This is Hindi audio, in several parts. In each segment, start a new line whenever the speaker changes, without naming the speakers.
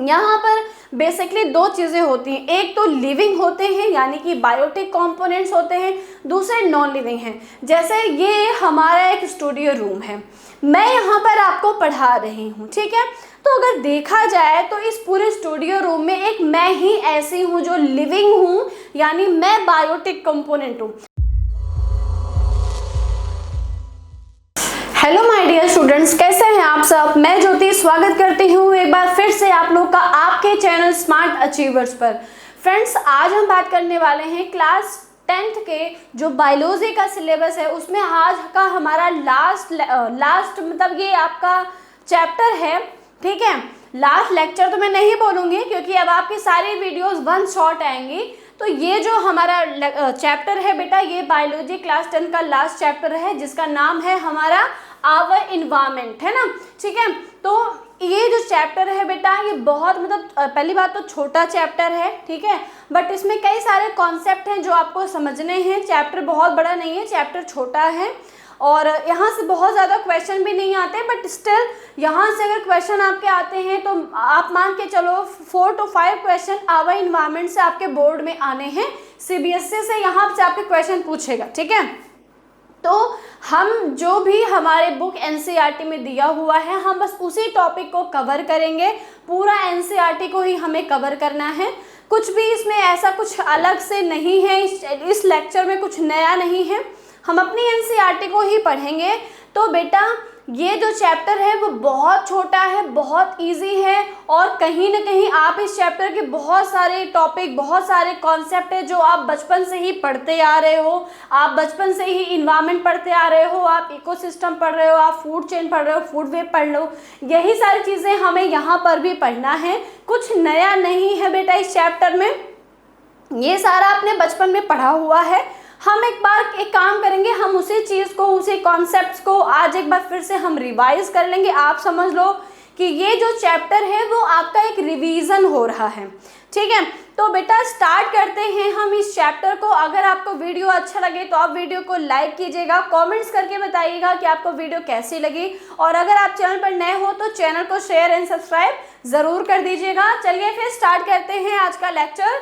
यहाँ पर बेसिकली दो चीज़ें होती हैं, एक तो लिविंग होते हैं यानी कि बायोटिक कंपोनेंट्स होते हैं, दूसरे नॉन लिविंग हैं। जैसे ये हमारा एक स्टूडियो रूम है, मैं यहाँ पर आपको पढ़ा रही हूँ, ठीक है। तो अगर देखा जाए तो इस पूरे स्टूडियो रूम में एक मैं ही ऐसी हूँ जो लिविंग हूँ, यानी मैं बायोटिक कंपोनेंट हूँ। हेलो माय डियर स्टूडेंट्स, कैसे हैं आप सब। मैं ज्योति स्वागत करती हूँ एक बार फिर से आप लोग का आपके चैनल स्मार्ट अचीवर्स पर। फ्रेंड्स, आज हम बात करने वाले हैं क्लास 10th के जो बायोलॉजी का सिलेबस है उसमें आज का हमारा लास्ट मतलब ये आपका चैप्टर है, ठीक है। लास्ट लेक्चर तो मैं नहीं बोलूँगी क्योंकि अब आपकी सारी वीडियोस वन शॉट आएंगी। तो ये जो हमारा चैप्टर है बेटा, ये बायोलॉजी क्लास 10 का लास्ट चैप्टर है जिसका नाम है हमारा आवर इन्वायरमेंट, है ना, ठीक है। तो ये जो चैप्टर है बेटा, ये बहुत मतलब पहली बात तो छोटा चैप्टर है, ठीक है, बट इसमें कई सारे कॉन्सेप्ट हैं जो आपको समझने हैं। चैप्टर बहुत बड़ा नहीं है, चैप्टर छोटा है और यहाँ से बहुत ज़्यादा क्वेश्चन भी नहीं आते, बट स्टिल यहाँ से अगर क्वेश्चन आपके आते हैं तो आप मान के चलो 4 to 5 क्वेश्चन आवर इन्वायरमेंट से आपके बोर्ड में आने हैं। CBSE से यहाँ से आपके क्वेश्चन पूछेगा, ठीक है। तो हम जो भी हमारे बुक NCERT में दिया हुआ है, हम बस उसी टॉपिक को कवर करेंगे। पूरा NCERT को ही हमें कवर करना है, कुछ भी इसमें ऐसा कुछ अलग से नहीं है। इस लेक्चर में कुछ नया नहीं है, हम अपनी NCERT को ही पढ़ेंगे। तो बेटा ये जो चैप्टर है वो बहुत छोटा है, बहुत इजी है और कहीं ना कहीं आप इस चैप्टर के बहुत सारे टॉपिक, बहुत सारे कॉन्सेप्ट है जो आप बचपन से ही पढ़ते आ रहे हो। आप बचपन से ही इन्वायरमेंट पढ़ते आ रहे हो, आप इकोसिस्टम पढ़ रहे हो, आप फूड चेन पढ़ रहे हो, फूड वेब पढ़ लो, यही सारी चीज़ें हमें यहाँ पर भी पढ़ना है। कुछ नया नहीं है बेटा इस चैप्टर में, ये सारा आपने बचपन में पढ़ा हुआ है। हम एक बार एक काम करेंगे, हम उसी चीज़ को, उसी कॉन्सेप्ट्स को आज एक बार फिर से हम रिवाइज कर लेंगे। आप समझ लो कि ये जो चैप्टर है वो आपका एक रिवीजन हो रहा है, ठीक है। तो बेटा स्टार्ट करते हैं हम इस चैप्टर को। अगर आपको वीडियो अच्छा लगे तो आप वीडियो को लाइक कीजिएगा, कमेंट्स करके बताइएगा कि आपको वीडियो कैसी लगी, और अगर आप चैनल पर नए हो तो चैनल को शेयर एंड सब्सक्राइब ज़रूर कर दीजिएगा। चलिए फिर स्टार्ट करते हैं आज का लेक्चर।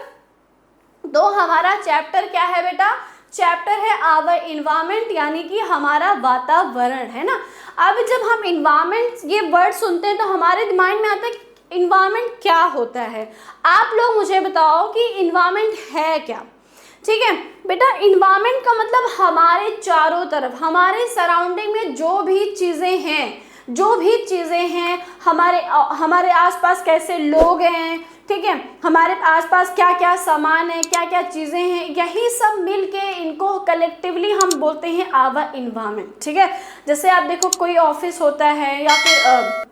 तो हमारा चैप्टर क्या है बेटा, चैप्टर है आवर इन्वायरमेंट, यानी कि हमारा वातावरण, है ना। अब जब हम इन्वायरमेंट ये वर्ड सुनते हैं तो हमारे दिमाग में आता है कि इन्वायरमेंट क्या होता है। आप लोग मुझे बताओ कि इन्वायरमेंट है क्या, ठीक है बेटा। इन्वायरमेंट का मतलब हमारे चारों तरफ, हमारे सराउंडिंग में जो भी चीज़ें हैं, हमारे आसपास कैसे लोग हैं, ठीक है, हमारे आसपास क्या क्या सामान है, क्या क्या चीज़ें हैं, यही सब मिल के इनको कलेक्टिवली हम बोलते हैं आवर इन्वायरमेंट, ठीक है। जैसे आप देखो कोई ऑफिस होता है या फिर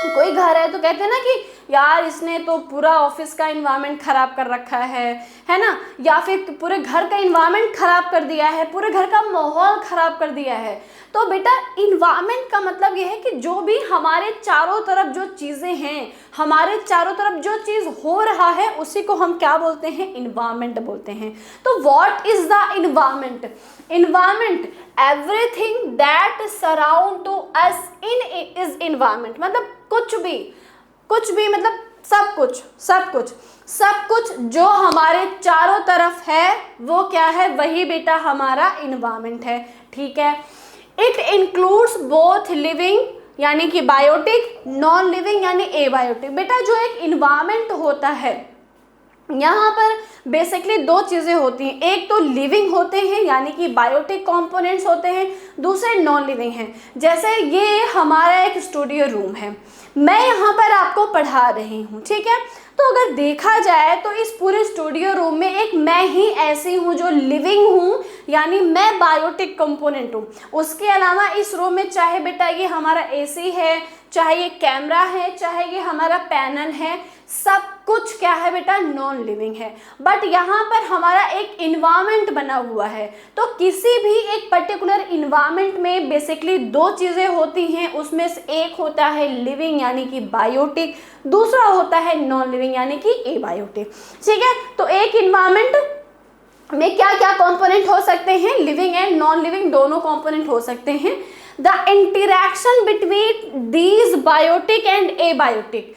कोई घर है तो कहते हैं ना कि यार इसने तो पूरा ऑफिस का इन्वायरमेंट ख़राब कर रखा है ना, या फिर पूरे घर का इन्वायरमेंट ख़राब कर दिया है, पूरे घर का माहौल ख़राब कर दिया है। तो बेटा इन्वायरमेंट का मतलब यह है कि जो भी हमारे चारों तरफ जो चीज़ें हैं, हमारे चारों तरफ जो चीज़ हो रहा है उसी को हम क्या बोलते हैं, इन्वायरमेंट बोलते हैं। तो what is the environment? Environment everything that surround to us in is environment. मतलब कुछ भी मतलब सब कुछ जो हमारे चारों तरफ है वो क्या है, वही बेटा हमारा इन्वायरमेंट है, ठीक है। इट इंक्लूड्स बोथ लिविंग यानी कि बायोटिक, नॉन लिविंग यानी एबायोटिक। बेटा जो एक इन्वायरमेंट होता है यहाँ पर बेसिकली दो चीज़ें होती हैं, एक तो लिविंग होते हैं यानी कि बायोटिक कंपोनेंट्स होते हैं, दूसरे नॉन लिविंग हैं। जैसे ये हमारा एक स्टूडियो रूम है, मैं यहाँ पर आपको पढ़ा रही हूँ, ठीक है। तो अगर देखा जाए तो इस पूरे स्टूडियो रूम में एक मैं ही ऐसी हूँ जो लिविंग हूँ, यानी मैं बायोटिक कंपोनेंट हूँ। उसके अलावा इस रूम में चाहे बेटा ये हमारा AC है, चाहे ये कैमरा है, चाहे ये हमारा पैनल है, सब कुछ क्या है बेटा, नॉन लिविंग है। बट यहाँ पर हमारा एक इन्वायरमेंट बना हुआ है। तो किसी भी एक पर्टिकुलर इन्वायरमेंट में बेसिकली दो चीज़ें होती हैं, उसमें से एक होता है लिविंग यानी कि बायोटिक, दूसरा होता है नॉन लिविंग यानी कि एबायोटिक, ठीक है। तो एक इन्वायरमेंट में क्या क्या कंपोनेंट हो सकते हैं, लिविंग एंड नॉन लिविंग दोनों कंपोनेंट हो सकते हैं। The interaction between these biotic and abiotic,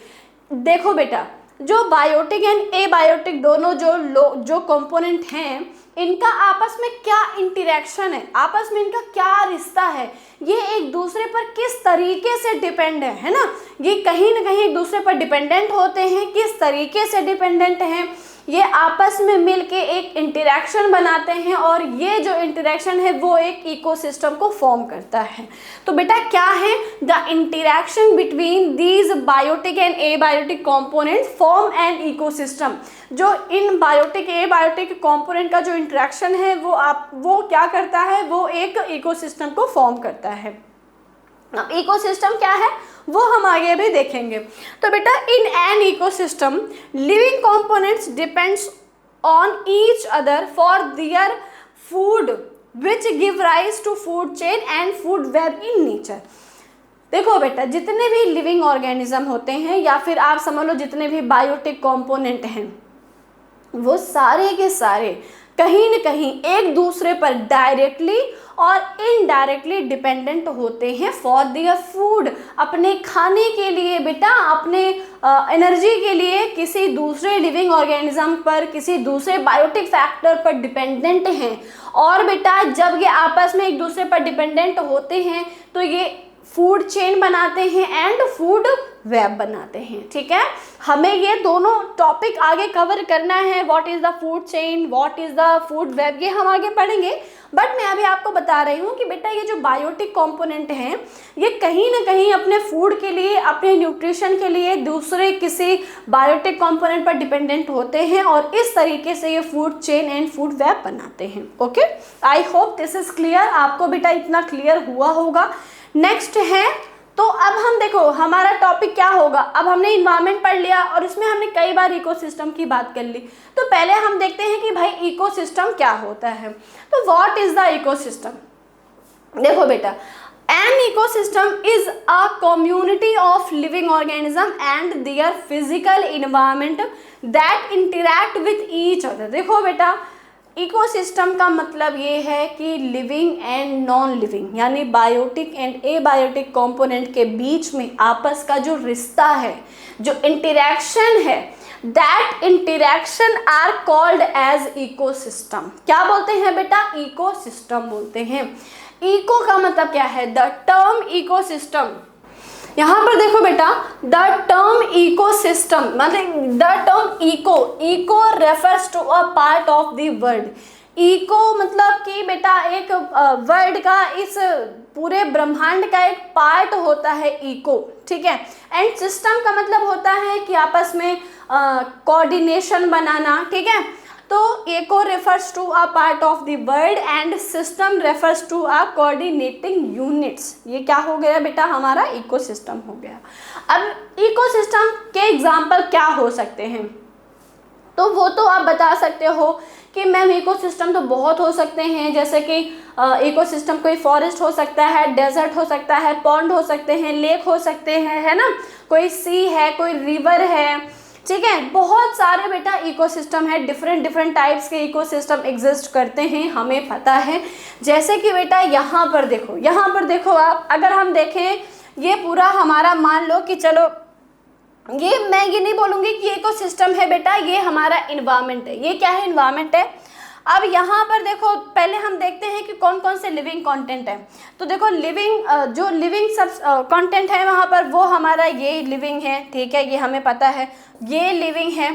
देखो बेटा, जो बायोटिक एंड एबायोटिक दोनों जो कंपोनेंट हैं, इनका आपस में क्या इंटरेक्शन है, आपस में इनका क्या रिश्ता है, ये एक दूसरे पर किस तरीके से डिपेंड है ना, ये कहीं ना कहीं एक दूसरे पर डिपेंडेंट होते हैं। किस तरीके से डिपेंडेंट हैं, ये आपस में मिलके एक इंटरेक्शन बनाते हैं और ये जो इंटरेक्शन है वो एक इकोसिस्टम को फॉर्म करता है। तो बेटा क्या है, the interaction between these biotic and abiotic component form an ecosystem. जो इन बायोटिक एबायोटिक कंपोनेंट का जो इंटरेक्शन है वो क्या करता है, वो एक इकोसिस्टम को फॉर्म करता है। अब इकोसिस्टम क्या है वो हम आगे भी देखेंगे। तो बेटा in an ecosystem living components depends on each other for their food which give rise to food chain and food web in nature. देखो बेटा, जितने भी लिविंग ऑर्गेनिज्म होते हैं या फिर आप समझ लो जितने भी बायोटिक कंपोनेंट हैं, वो सारे के सारे कहीं न कहीं एक दूसरे पर डायरेक्टली और इनडायरेक्टली डिपेंडेंट होते हैं फॉर देयर फूड। अपने खाने के लिए बेटा, अपने एनर्जी के लिए किसी दूसरे लिविंग ऑर्गेनिज्म पर, किसी दूसरे बायोटिक फैक्टर पर डिपेंडेंट हैं। और बेटा जब ये आपस में एक दूसरे पर डिपेंडेंट होते हैं तो ये फूड चेन बनाते हैं एंड फूड वेब बनाते हैं। ठीक है, हमें ये दोनों टॉपिक आगे कवर करना है। What is the food chain, what is the food web, ये हम आगे पढ़ेंगे। बट मैं अभी आपको बता रही हूँ कि बेटा ये जो बायोटिक कंपोनेंट हैं, ये कहीं ना कहीं अपने फूड के लिए, अपने न्यूट्रिशन के लिए दूसरे किसी बायोटिक कंपोनेंट पर डिपेंडेंट होते हैं और इस तरीके से ये food chain and food web बनाते हैं। Okay, I hope this is clear. आपको बेटा इतना क्लियर हुआ होगा। नेक्स्ट है, तो अब हम देखो हमारा टॉपिक क्या होगा। अब हमने इन्वायरमेंट पढ़ लिया और इसमें हमने कई बार इकोसिस्टम की बात कर ली। तो पहले हम देखते हैं कि भाई इकोसिस्टम क्या होता है। तो व्हाट इज द इकोसिस्टम। देखो बेटा, an ecosystem is a community of living organism and their physical environment that interact with each other. देखो बेटा, इकोसिस्टम का मतलब ये है कि लिविंग एंड नॉन लिविंग यानी बायोटिक एंड एबायोटिक कंपोनेंट के बीच में आपस का जो रिश्ता है, जो इंटरेक्शन है, that interaction are called as ecosystem. क्या बोलते हैं बेटा, इकोसिस्टम बोलते हैं। इको का मतलब क्या है, द टर्म इकोसिस्टम। यहाँ पर देखो बेटा, द टर्म इकोसिस्टम मतलब the term eco refers to a part of the world. Eco मतलब कि बेटा एक वर्ल्ड का, इस पूरे ब्रह्मांड का एक पार्ट होता है इको। ठीक है, एंड सिस्टम का मतलब होता है कि आपस में कोऑर्डिनेशन बनाना। ठीक है, तो eco refers to a part of the world and system refers to a coordinating units. ये क्या हो गया बेटा, हमारा इकोसिस्टम हो गया। अब इकोसिस्टम के एग्जाम्पल क्या हो सकते हैं, तो वो तो आप बता सकते हो कि मैम इकोसिस्टम तो बहुत हो सकते हैं। जैसे कि इकोसिस्टम कोई फॉरेस्ट हो सकता है, डेजर्ट हो सकता है, पॉन्ड हो सकते हैं, लेक हो सकते हैं, है ना, कोई सी है, कोई रिवर है। ठीक है, बहुत सारे बेटा इकोसिस्टम है, डिफरेंट टाइप्स के इकोसिस्टम एग्जिस्ट करते हैं, हमें पता है। जैसे कि बेटा यहाँ पर देखो आप, अगर हम देखें ये पूरा हमारा, मान लो कि चलो ये, मैं ये नहीं बोलूँगी कि इकोसिस्टम है बेटा, ये हमारा इन्वायरमेंट है। ये क्या है, इन्वायरमेंट है। अब यहाँ पर देखो, पहले हम देखते हैं कि कौन कौन से लिविंग कंटेंट है। तो देखो जो लिविंग सब कंटेंट है वहाँ पर, वो हमारा ये लिविंग है। ठीक है, ये हमें पता है, ये लिविंग है।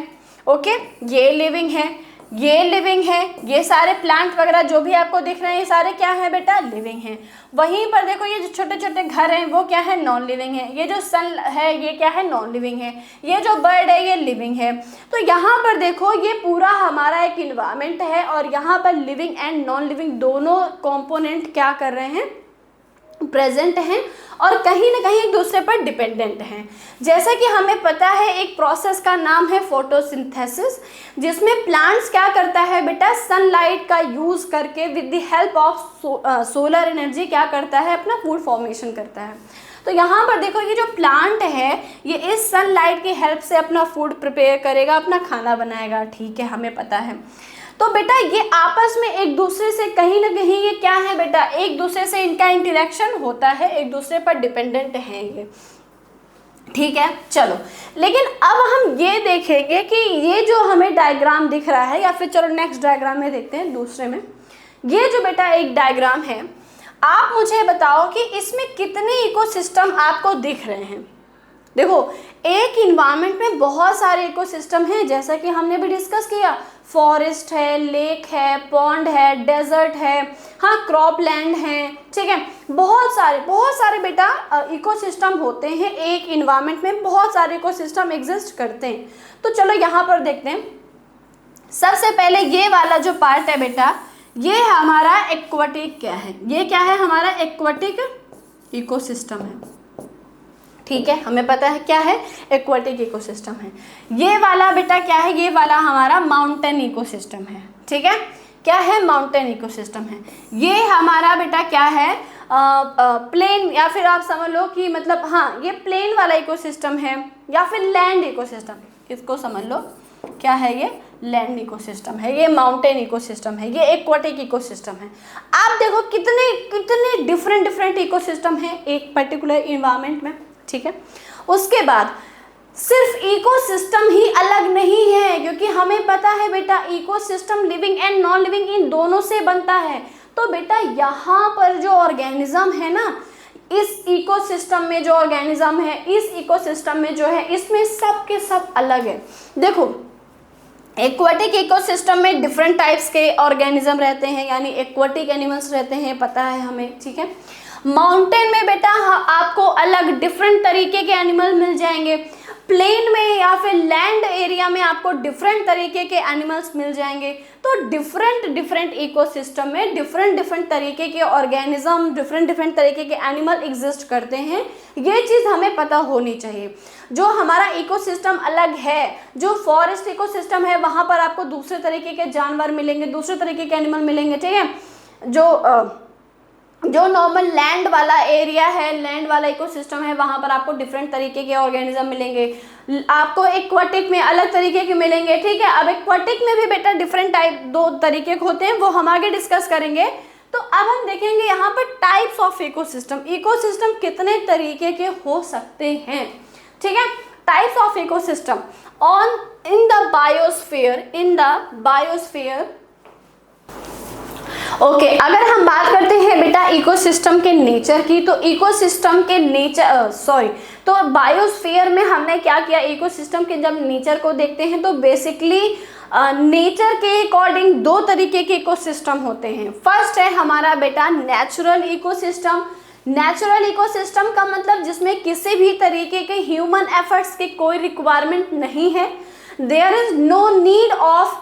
ओके, ये लिविंग है, ये लिविंग है, ये सारे प्लांट वगैरह जो भी आपको दिख रहे हैं ये सारे क्या है बेटा, लिविंग हैं। वहीं पर देखो ये जो छोटे छोटे घर हैं वो क्या है, नॉन लिविंग है। ये जो सन है ये क्या है, नॉन लिविंग है। ये जो बर्ड है ये लिविंग है। तो यहाँ पर देखो ये पूरा हमारा एक इन्वायरमेंट है और यहाँ पर लिविंग एंड नॉन लिविंग दोनों कंपोनेंट क्या कर रहे हैं, प्रेजेंट हैं और कहीं ना कहीं एक दूसरे पर डिपेंडेंट हैं। जैसा कि हमें पता है एक प्रोसेस का नाम है फोटोसिंथेसिस, जिसमें प्लांट्स क्या करता है बेटा, सनलाइट का यूज़ करके with the help of solar energy क्या करता है, अपना फूड फॉर्मेशन करता है। तो यहाँ पर देखो ये जो प्लांट है ये इस सनलाइट की हेल्प से अपना फूड प्रिपेयर करेगा, अपना खाना बनाएगा। ठीक है, हमें पता है। तो बेटा ये आपस में एक दूसरे से कहीं ना कहीं ये क्या है बेटा, एक दूसरे से इनका इंटरेक्शन होता है, एक दूसरे पर डिपेंडेंट है ये। ठीक है, चलो। लेकिन अब हम ये देखेंगे कि ये जो हमें डायग्राम दिख रहा है, या फिर चलो नेक्स्ट डायग्राम में देखते हैं, दूसरे में। ये जो बेटा एक डायग्राम है, आप मुझे बताओ कि इसमें कितने इकोसिस्टम आपको दिख रहे हैं। देखो, एक इन्वायरमेंट में बहुत सारे इकोसिस्टम हैं, जैसा कि हमने भी डिस्कस किया। फॉरेस्ट है, लेक है, पॉन्ड है, डेजर्ट है, हाँ, क्रॉप लैंड है, ठीक है। बहुत सारे बेटा इकोसिस्टम होते हैं। एक इन्वायरमेंट में बहुत सारे इकोसिस्टम एग्जिस्ट करते हैं। तो चलो यहाँ पर देखते हैं। सबसे पहले ये वाला जो पार्ट है बेटा, ये हमारा एक्वाटिक क्या है, ये क्या है, हमारा एक्वाटिक इकोसिस्टम है। ठीक है, हमें पता है क्या है, एक्वाटिक इकोसिस्टम है। ये वाला बेटा क्या है, ये वाला हमारा माउंटेन इकोसिस्टम है। ठीक है, क्या है, माउंटेन इकोसिस्टम है। ये हमारा बेटा क्या है, प्लेन, या फिर आप समझ लो कि मतलब हाँ, ये प्लेन वाला इकोसिस्टम है, या फिर लैंड इकोसिस्टम, इसको समझ लो क्या है, ये लैंड इकोसिस्टम है, ये माउंटेन इकोसिस्टम है, ये एक्वाटिक इकोसिस्टम है। आप देखो कितने डिफरेंट इकोसिस्टम है एक पर्टिकुलर इन्वायरमेंट में। ठीक है, उसके बाद सिर्फ इकोसिस्टम ही अलग नहीं है, क्योंकि हमें पता है बेटा ecosystem living and non living in दोनों से बनता है। तो बेटा यहाँ पर जो ऑर्गेनिज्म है ना, इस इकोसिस्टम में जो ऑर्गेनिज्म है, इस इकोसिस्टम में जो है, इसमें सब के सब अलग है। देखो, एक्वाटिक इकोसिस्टम में डिफरेंट टाइप्स के ऑर्गेनिज्म रहते हैं, यानी एक्वाटिक एनिमल्स रहते हैं, पता है हमें। ठीक है, माउंटेन में बेटा आपको अलग डिफरेंट तरीके के एनिमल मिल जाएंगे। प्लेन में या फिर लैंड एरिया में आपको डिफरेंट तरीके के एनिमल्स मिल जाएंगे। तो डिफरेंट इकोसिस्टम में डिफरेंट तरीके के ऑर्गेनिज्म, डिफरेंट तरीके के एनिमल एग्जिस्ट करते हैं। ये चीज़ हमें पता होनी चाहिए। जो हमारा इकोसिस्टम अलग है, जो फॉरेस्ट इकोसिस्टम है, वहाँ पर आपको दूसरे तरीके के जानवर मिलेंगे, दूसरे तरीके के एनिमल मिलेंगे। ठीक है, जो नॉर्मल लैंड वाला एरिया है, लैंड वाला इकोसिस्टम है, वहाँ पर आपको डिफरेंट तरीके के ऑर्गेनिज्म मिलेंगे। आपको एक्वाटिक में अलग तरीके के मिलेंगे। ठीक है, अब एक्वाटिक में भी बेटा डिफरेंट टाइप, दो तरीके के होते हैं, वो हम आगे डिस्कस करेंगे। तो अब हम देखेंगे यहाँ पर टाइप्स ऑफ इकोसिस्टम, इकोसिस्टम कितने तरीके के हो सकते हैं। ठीक है, types of ecosystem on in the biosphere. Okay, अगर हम बात करते हैं बेटा इकोसिस्टम के नेचर की, तो इकोसिस्टम के नेचर तो बायोस्फीयर में हमने क्या किया, इकोसिस्टम के जब नेचर को देखते हैं तो बेसिकली नेचर के अकॉर्डिंग दो तरीके के इकोसिस्टम होते हैं। फर्स्ट है हमारा बेटा नेचुरल इकोसिस्टम। नेचुरल इकोसिस्टम का मतलब जिसमें किसी भी तरीके के ह्यूमन एफर्ट्स की कोई रिक्वायरमेंट नहीं है। There is no need of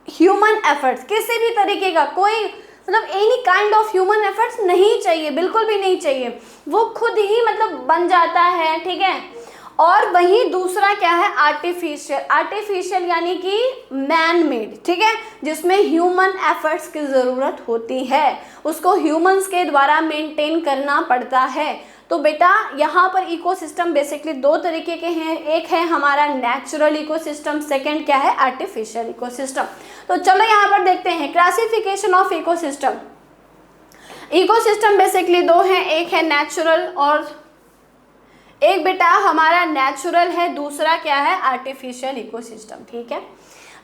human efforts, किसी भी तरीके का कोई मतलब any kind of human efforts नहीं चाहिए, बिल्कुल भी नहीं चाहिए, वो खुद ही मतलब बन जाता है। ठीक है, और वहीं दूसरा क्या है, आर्टिफिशियल यानी कि मैन मेड। ठीक है, जिसमें ह्यूमन एफर्ट्स की ज़रूरत होती है, उसको ह्यूमंस के द्वारा मेंटेन करना पड़ता है। तो बेटा यहाँ पर इकोसिस्टम बेसिकली दो तरीके के हैं, एक है हमारा नेचुरल इकोसिस्टम, सेकंड क्या है, आर्टिफिशियल इकोसिस्टम। तो चलो यहाँ पर देखते हैं classification of ecosystem. Ecosystem basically दो हैं, एक है नेचुरल और एक बेटा हमारा नेचुरल है, दूसरा क्या है, आर्टिफिशियल इकोसिस्टम। ठीक है,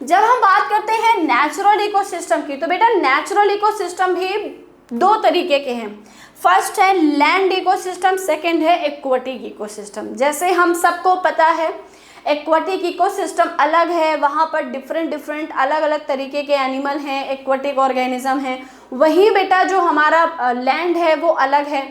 जब हम बात करते हैं नेचुरल इकोसिस्टम की, तो बेटा नेचुरल इकोसिस्टम भी दो तरीके के हैं। फर्स्ट है लैंड इकोसिस्टम, सेकंड है एक्वाटिक इकोसिस्टम। जैसे हम सबको पता है एक्वाटिक इकोसिस्टम अलग है, वहाँ पर डिफरेंट अलग तरीके के एनिमल हैं, एक्वाटिक ऑर्गेनिज्म हैं। वही बेटा जो हमारा लैंड है वो अलग है।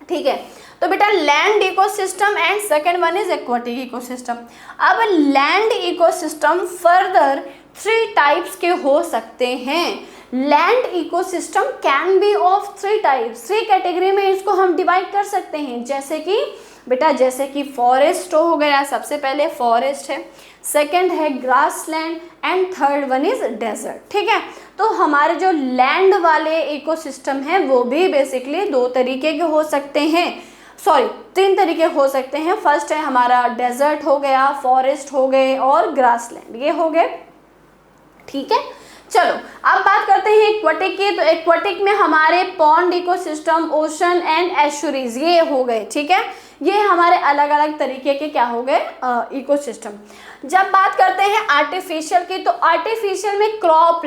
ठीक है, तो बेटा land ecosystem and second one is aquatic ecosystem. अब लैंड इकोसिस्टम फर्दर 3 टाइप्स के हो सकते हैं। Land ecosystem can be of 3 types, 3 category में इसको हम डिवाइड कर सकते हैं। जैसे कि बेटा जैसे कि फॉरेस्ट हो गया, सबसे पहले फॉरेस्ट है, सेकंड है grassland and third one is desert. ठीक है, तो हमारे जो लैंड वाले इकोसिस्टम हैं वो भी बेसिकली 2 तरीके के हो सकते हैं, 3 तरीके हो सकते हैं। फर्स्ट है हमारा डेजर्ट हो गया, फॉरेस्ट हो गए और ग्रासलैंड, ये हो गए। ठीक है, चलो अब बात करते हैं एक्वाटिक की। तो एक्वाटिक में हमारे pond ecosystem, ocean and estuaries, ये हो गए। ठीक है, ये हमारे अलग अलग तरीके के क्या हो गए इकोसिस्टम। जब बात करते हैं आर्टिफिशियल की, तो आर्टिफिशियल में क्रॉप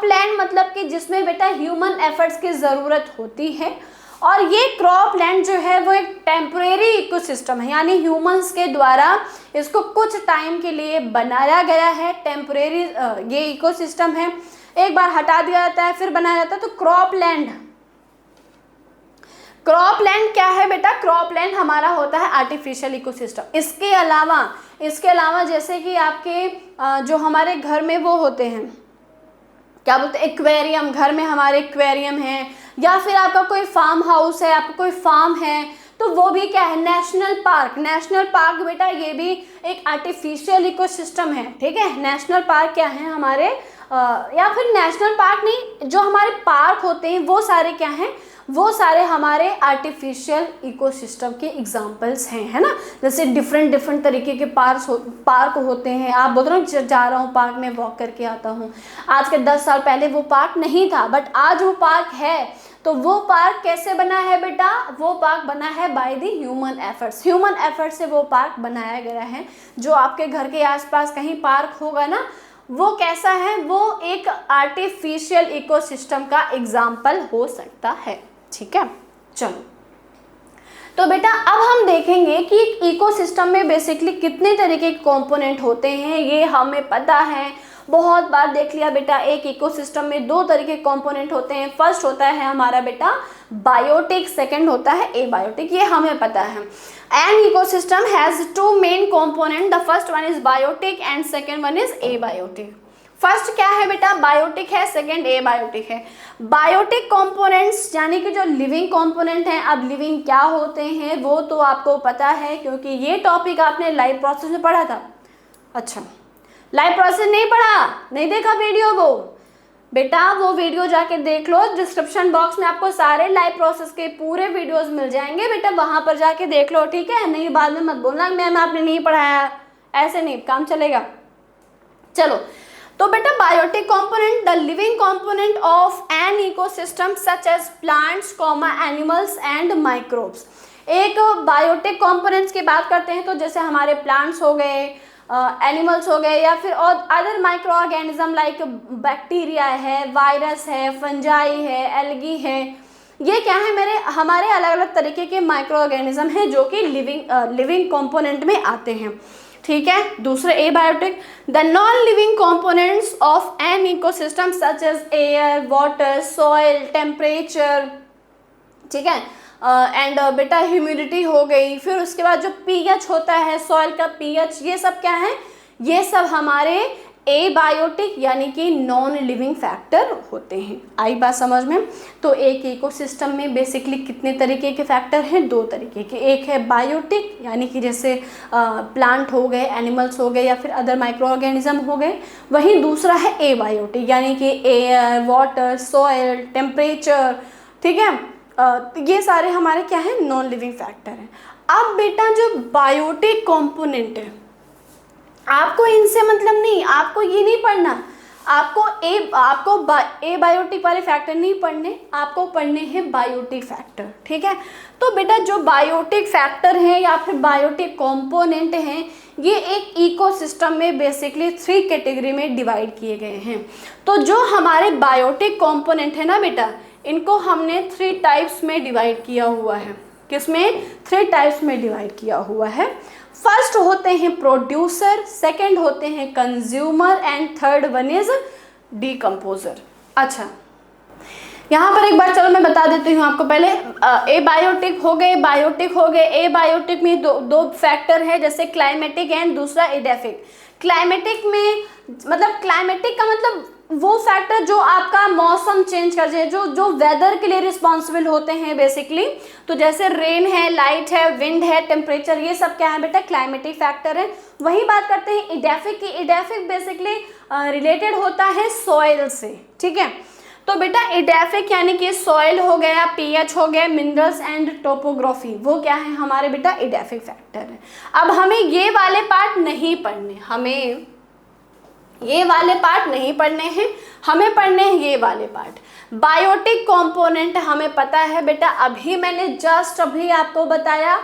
लैंड मतलब कि जिसमें बेटा ह्यूमन एफर्ट्स की ज़रूरत होती है, और ये क्रॉप लैंड जो है वो एक टेम्परेरी इकोसिस्टम है, यानी ह्यूमंस के द्वारा इसको कुछ टाइम के लिए बनाया गया है। टेम्परेरी ये इकोसिस्टम है, एक बार हटा दिया जाता है फिर बनाया जाता है। तो क्रॉप लैंड क्या है बेटा? क्रॉप लैंड हमारा होता है आर्टिफिशियल इकोसिस्टम। इसके अलावा जैसे कि आपके जो हमारे घर में वो होते हैं, क्या बोलते हैं, एक्वेरियम, घर में हमारे एक्वेरियम है, या फिर आपका कोई फार्म हाउस है, आपका कोई फार्म है, तो वो भी क्या है? नेशनल पार्क बेटा ये भी एक आर्टिफिशियल इकोसिस्टम है। ठीक है, नेशनल पार्क क्या है हमारे या फिर नेशनल पार्क नहीं, जो हमारे पार्क होते हैं वो सारे क्या हैं? वो सारे हमारे आर्टिफिशियल इकोसिस्टम के एग्जाम्पल्स हैं, है ना। जैसे डिफरेंट तरीके के पार्क होते हैं। आप बोल रहे हो जा रहा हूँ पार्क में, वॉक करके आता हूँ। आज के 10 साल पहले वो पार्क नहीं था, बट आज वो पार्क है। तो वो पार्क कैसे बना है बेटा? वो पार्क बना है बाय द ह्यूमन एफर्ट्स से वो पार्क बनाया गया है। जो आपके घर के आसपास कहीं पार्क होगा ना, वो कैसा है? वो एक आर्टिफिशियल इकोसिस्टम का एग्जाम्पल हो सकता है। ठीक है, चलो तो बेटा अब हम देखेंगे कि एक इकोसिस्टम में बेसिकली कितने तरीके के कंपोनेंट होते हैं। ये हमें पता है, बहुत बार देख लिया बेटा। एक इकोसिस्टम में 2 तरीके के कंपोनेंट होते हैं। फर्स्ट होता है हमारा बेटा बायोटिक, सेकंड होता है एबायोटिक, ये हमें पता है। An ecosystem has 2 main component. The first one is biotic and second one is abiotic. First क्या है बेटा? बायोटिक है, सेकेंड एबायोटिक है। बायोटिक कंपोनेंट्स यानी कि जो लिविंग कंपोनेंट हैं। अब लिविंग क्या होते हैं वो तो आपको पता है, क्योंकि ये टॉपिक आपने लाइफ प्रोसेस में पढ़ा था। अच्छा, लाइफ प्रोसेस नहीं पढ़ा, नहीं देखा वीडियो वो बेटा, वो वीडियो जाके देख लो। डिस्क्रिप्शन बॉक्स में आपको सारे लाइफ प्रोसेस के पूरे वीडियोस मिल जाएंगे बेटा, वहां पर जाके देख लो। ठीक है, नहीं बाद में मत बोलना मैम आपने नहीं पढ़ाया, ऐसे नहीं काम चलेगा। चलो तो बेटा biotic component, the living component of an ecosystem such as plants, animals and microbes. एक बायोटिक कंपोनेंट्स की बात करते हैं तो जैसे हमारे प्लांट्स हो गए, एनिमल्स हो गए, या फिर और other micro organism like bacteria है, वायरस है, फंजाई है, एल्गी है। ये क्या है? हमारे अलग अलग तरीके के माइक्रो ऑर्गेनिज्म हैं जो कि लिविंग कंपोनेंट में आते हैं। ठीक है, दूसरे abiotic, the non living components of an ecosystem such as air, water, soil, temperature. ठीक है, एंड बेटा ह्यूमिडिटी हो गई। फिर उसके बाद जो पीएच होता है, सॉइल का पीएच, ये सब क्या है? ये सब हमारे एबायोटिक यानी कि नॉन लिविंग फैक्टर होते हैं। आई बात समझ में? तो एक इकोसिस्टम में बेसिकली कितने तरीके के फैक्टर हैं? 2 तरीके के। एक है बायोटिक यानी कि जैसे प्लांट हो गए, एनिमल्स हो गए, या फिर अदर माइक्रो ऑर्गेनिज्म हो गए। वहीं दूसरा है एबायोटिक यानी कि एयर, वाटर, सॉइल, टेम्परेचर। ठीक है, ये सारे हमारे क्या है? नॉन लिविंग फैक्टर हैं। अब बेटा जो बायोटिक कंपोनेंट है, आपको इनसे मतलब नहीं, आपको ये नहीं पढ़ना, आपको एबायोटिक वाले फैक्टर नहीं पढ़ने, आपको पढ़ने हैं बायोटिक फैक्टर। ठीक है, तो बेटा जो बायोटिक फैक्टर हैं या फिर बायोटिक कंपोनेंट हैं, ये एक इकोसिस्टम में बेसिकली 3 कैटेगरी में डिवाइड किए गए हैं। तो जो हमारे बायोटिक कंपोनेंट है ना बेटा, इनको हमने 3 टाइप्स में डिवाइड किया हुआ है। किसमें? 3 टाइप्स में डिवाइड किया हुआ है। फर्स्ट होते हैं प्रोड्यूसर, सेकंड होते हैं consumer and third one is decomposer. अच्छा, यहाँ पर एक बार चलो मैं बता देती हूँ आपको। पहले एबायोटिक हो गए, बायोटिक हो गए। एबायोटिक में दो फैक्टर है, जैसे क्लाइमेटिक एंड दूसरा एडेफिक। क्लाइमेटिक में मतलब क्लाइमेटिक का मतलब वो फैक्टर जो आपका मौसम चेंज कर जाए, जो वेदर के लिए रिस्पॉन्सिबल होते हैं बेसिकली। तो जैसे रेन है, लाइट है, विंड है, टेम्परेचर, ये सब क्या है बेटा? क्लाइमेटिक फैक्टर है। वही बात करते हैं इडेफिक की। इडेफिक बेसिकली रिलेटेड होता है सॉइल से। ठीक है, तो बेटा इडेफिक यानी कि सॉइल हो गया, पीएच हो गया, मिनरल्स एंड टोपोग्राफी, वो क्या है हमारे बेटा? इडेफिक फैक्टर है। अब हमें ये वाले पार्ट नहीं पढ़ने, हमें ये वाले पार्ट नहीं पढ़ने हैं, हमें पढ़ने हैं ये वाले पार्ट। बायोटिक कंपोनेंट हमें पता है बेटा, अभी मैंने जस्ट अभी आपको बताया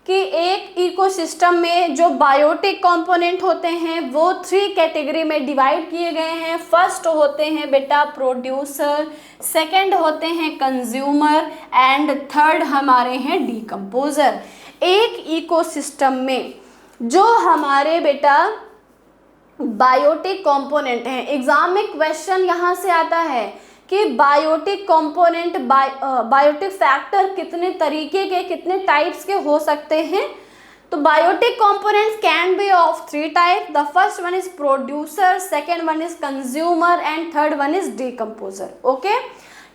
कि एक इकोसिस्टम में जो बायोटिक कंपोनेंट होते हैं वो 3 कैटेगरी में डिवाइड किए गए हैं। फर्स्ट होते हैं बेटा प्रोड्यूसर, सेकंड होते हैं कंज्यूमर एंड थर्ड हमारे हैं डीकम्पोजर। एक इकोसिस्टम में जो हमारे बेटा बायोटिक कंपोनेंट हैं, एग्जाम में क्वेश्चन यहाँ से आता है कि बायोटिक कंपोनेंट बायोटिक फैक्टर कितने तरीके के, कितने टाइप्स के हो सकते हैं। तो biotic components can be of 3 type. The first one is producer, second one is consumer and third one is decomposer. Okay,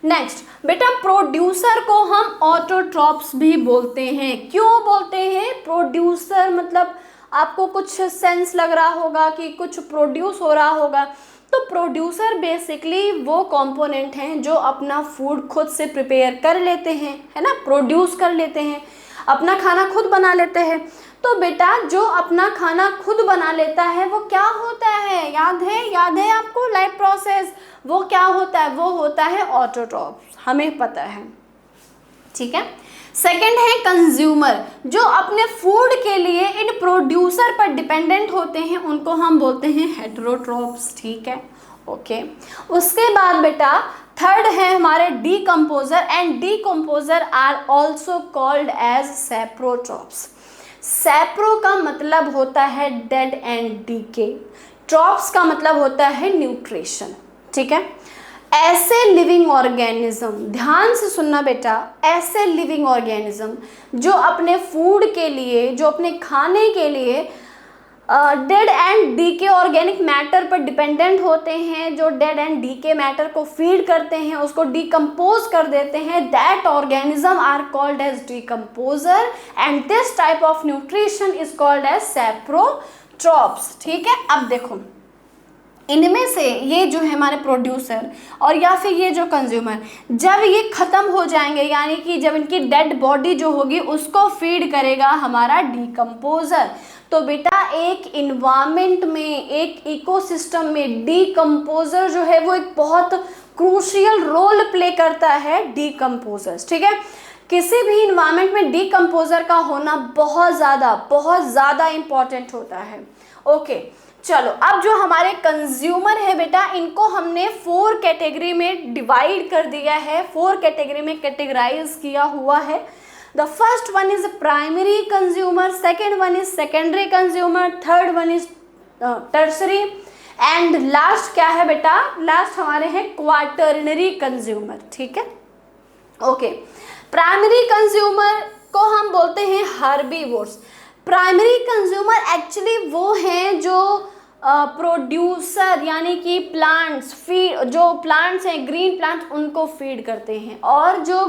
next बेटा प्रोड्यूसर को हम ऑटोट्रॉप्स भी बोलते हैं। क्यों बोलते हैं प्रोड्यूसर? मतलब आपको कुछ सेंस लग रहा होगा कि कुछ प्रोड्यूस हो रहा होगा। तो प्रोड्यूसर बेसिकली वो कंपोनेंट हैं जो अपना फूड खुद से प्रिपेयर कर लेते हैं, है ना, प्रोड्यूस कर लेते हैं, अपना खाना खुद बना लेते हैं। तो बेटा जो अपना खाना खुद बना लेता है वो क्या होता है, याद है आपको लाइफ प्रोसेस, वो क्या होता है? वो होता है ऑटोट्रॉप्स, हमें पता है, ठीक है। सेकंड है कंज्यूमर, जो अपने फूड के लिए इन प्रोड्यूसर पर डिपेंडेंट होते हैं, उनको हम बोलते हैं हेटेरोट्रॉप्स, ठीक है, ओके। उसके बाद बेटा थर्ड है हमारे decomposer and decomposer are also called as saprotrophs. Sapro का मतलब होता है डेड एंड डीके, ट्रॉप्स का मतलब होता है न्यूट्रिशन, ठीक है। ऐसे लिविंग ऑर्गेनिज्म, ध्यान से सुनना बेटा, ऐसे लिविंग ऑर्गेनिज्म जो अपने फूड के लिए, जो अपने खाने के लिए dead and decay organic matter पर डिपेंडेंट होते हैं, जो डेड एंड डीके मैटर को फीड करते हैं, उसको डिकम्पोज कर देते हैं, that organism are called as decomposer and this type of nutrition is called as saprotrophs, ठीक है। अब देखो इनमें से ये जो है हमारे प्रोड्यूसर और या फिर ये जो कंज्यूमर, जब ये ख़त्म हो जाएंगे, यानी कि जब इनकी डेड बॉडी जो होगी उसको फीड करेगा हमारा डीकम्पोजर। तो बेटा एक इन्वायरमेंट में, एक इकोसिस्टम में डीकम्पोजर जो है वो एक बहुत क्रूशियल रोल प्ले करता है, डीकम्पोजर्स, ठीक है। किसी भी इन्वायरमेंट में डीकम्पोजर का होना बहुत ज़्यादा इंपॉर्टेंट होता है, ओके। चलो अब जो हमारे कंज्यूमर है बेटा, इनको हमने 4 कैटेगरी में डिवाइड कर दिया है, 4 कैटेगरी में कैटेगराइज किया हुआ है। The first one is primary consumer, second one is secondary consumer, third one is tertiary and last क्या है बेटा? लास्ट हमारे हैं क्वाटरनरी कंज्यूमर, ठीक है, ओके। प्राइमरी कंज्यूमर को हम बोलते हैं हर्बीवोर्स। प्राइमरी कंज्यूमर एक्चुअली वो हैं जो प्रोड्यूसर यानी कि प्लांट्स फीड, जो प्लांट्स हैं ग्रीन प्लांट्स उनको फीड करते हैं, और जो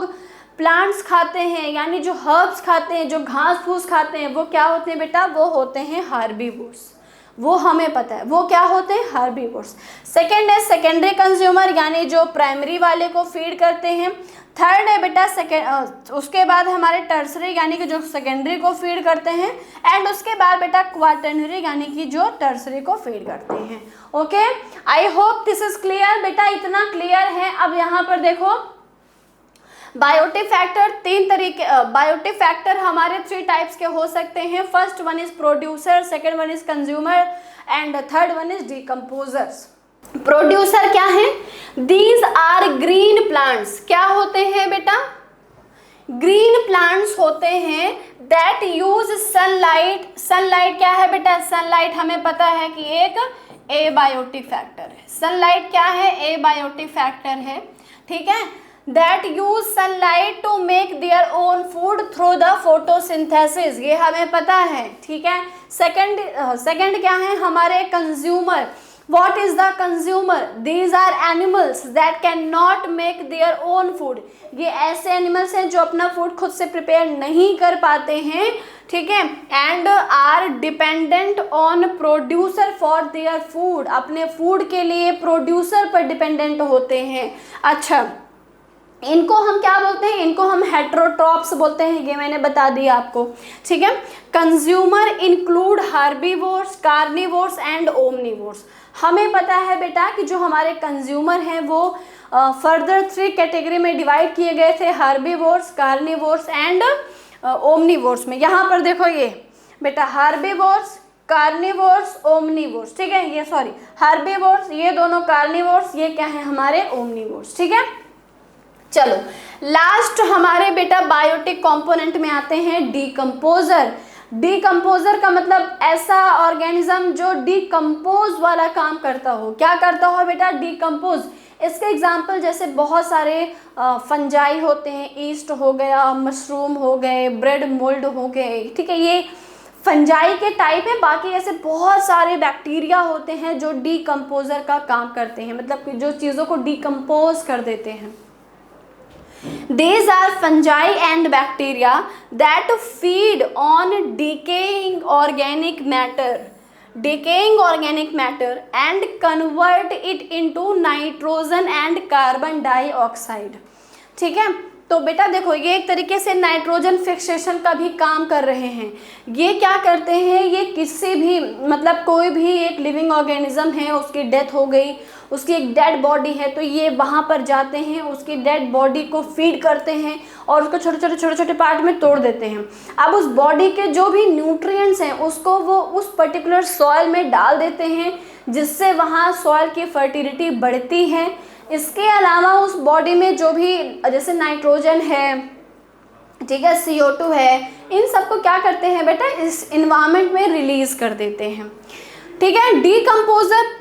प्लांट्स खाते हैं यानी जो हर्ब्स खाते हैं, जो घास फूस खाते हैं, वो क्या होते हैं बेटा? वो होते हैं हर्बीवोर्स, वो हमें पता है वो क्या होते हैं, हर्बीवोर्स। सेकेंड है सेकेंडरी कंज्यूमर यानी जो प्राइमरी वाले को फीड करते हैं। थर्ड है बेटा उसके बाद हमारे टर्सरी यानी कि जो सेकेंडरी को फीड करते हैं, एंड उसके बाद बेटा क्वाटरनरी यानी कि जो टर्सरी को फीड करते हैं, okay. I hope this is clear बेटा, इतना क्लियर है। अब यहाँ पर देखो बायोटिक फैक्टर 3 तरीके, बायोटिक फैक्टर हमारे 3 टाइप्स के हो सकते हैं। First one is producer, second one is consumer and third one is decomposers. Producer क्या है? These are green plants. क्या होते हैं बेटा? ग्रीन प्लांट्स होते हैं दैट यूज सनलाइट। सनलाइट क्या है बेटा? सनलाइट हमें पता है कि एक एबायोटिक फैक्टर है। सनलाइट क्या है? एबायोटिक फैक्टर है, ठीक है। That use sunlight to make their own food through the photosynthesis, ये हमें पता है, ठीक है। सेकंड क्या है हमारे? Consumer. What is the consumer? These are animals that cannot make their own food. ये ऐसे एनिमल्स हैं जो अपना फूड खुद से प्रिपेयर नहीं कर पाते हैं, ठीक है, and are dependent on producer for their food. अपने फूड के लिए प्रोड्यूसर पर डिपेंडेंट होते हैं। अच्छा, इनको हम क्या बोलते हैं? इनको हम हेटेरोट्रॉप्स बोलते हैं, ये मैंने बता दिया आपको, ठीक है। Consumer include herbivores, carnivores and omnivores. हमें पता है बेटा कि जो हमारे कंज्यूमर हैं वो फर्दर 3 कैटेगरी में डिवाइड किए गए थे, हार्बीवोर्स, कार्निवोर्स एंड ओमनीवोर्स में। यहाँ पर देखो ये बेटा हार्बीवोर्स, कार्निवोर्स, ओमनीवोर्स, ठीक है, ये सॉरी हार्बीवोर्स ये दोनों कार्निवोर्स, ये क्या है हमारे ओमनीवोर्स, ठीक है। चलो लास्ट हमारे बेटा बायोटिक कंपोनेंट में आते हैं डीकंपोजर। डीकंपोजर का मतलब ऐसा ऑर्गेनिज्म जो डीकंपोज वाला काम करता हो। क्या करता हो बेटा? डीकंपोज। इसके एग्जाम्पल जैसे बहुत सारे फंजाई होते हैं, ईस्ट हो गया, मशरूम हो गए, ब्रेड मोल्ड हो गए, ठीक है, ये फंजाई के टाइप है। बाकी ऐसे बहुत सारे बैक्टीरिया होते हैं जो डीकंपोजर का काम करते हैं, मतलब कि जो चीज़ों को डीकंपोज कर देते हैं। These are fungi and bacteria that feed on decaying organic matter and convert it into nitrogen and carbon dioxide, ठीक है। तो बेटा देखो ये एक तरीके से नाइट्रोजन फिक्सेशन का भी काम कर रहे हैं। ये क्या करते हैं, ये किसी भी मतलब कोई भी एक लिविंग ऑर्गेनिज्म है, उसकी डेथ हो गई, उसकी एक डेड बॉडी है, तो ये वहाँ पर जाते हैं, उसकी डेड बॉडी को फीड करते हैं और उसको छोटे छोटे पार्ट में तोड़ देते हैं। अब उस बॉडी के जो भी न्यूट्रिएंट्स हैं उसको वो उस पर्टिकुलर सॉइल में डाल देते हैं, जिससे वहाँ सॉइल की फर्टिलिटी बढ़ती है। इसके अलावा उस बॉडी में जो भी जैसे नाइट्रोजन है, ठीक है, CO2 है, इन सबको क्या करते हैं बेटा इस इन्वायरमेंट में रिलीज कर देते हैं, ठीक है। Decomposer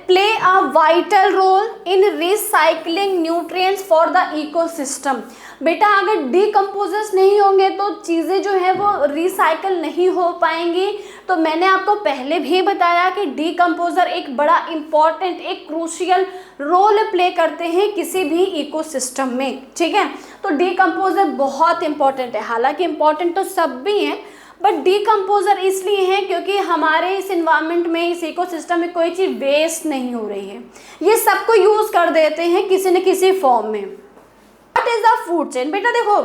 play a vital role in recycling nutrients for the ecosystem. बेटा अगर डीकंपोजर्स नहीं होंगे तो चीज़ें जो है वो रिसाइकल नहीं हो पाएंगी। तो मैंने आपको पहले भी बताया कि डीकंपोजर एक बड़ा इम्पॉर्टेंट, एक क्रूशियल रोल प्ले करते हैं किसी भी इकोसिस्टम में, ठीक है। तो डीकंपोजर बहुत इंपॉर्टेंट है, हालांकि इम्पॉर्टेंट तो सब भी हैं, बट डीकंपोजर इसलिए है क्योंकि हमारे इस इन्वायरमेंट में, इस इकोसिस्टम में कोई चीज़ वेस्ट नहीं हो रही है, ये सबको यूज़ कर देते हैं किसी न किसी फॉर्म में। What is the food chain? बेटा देखो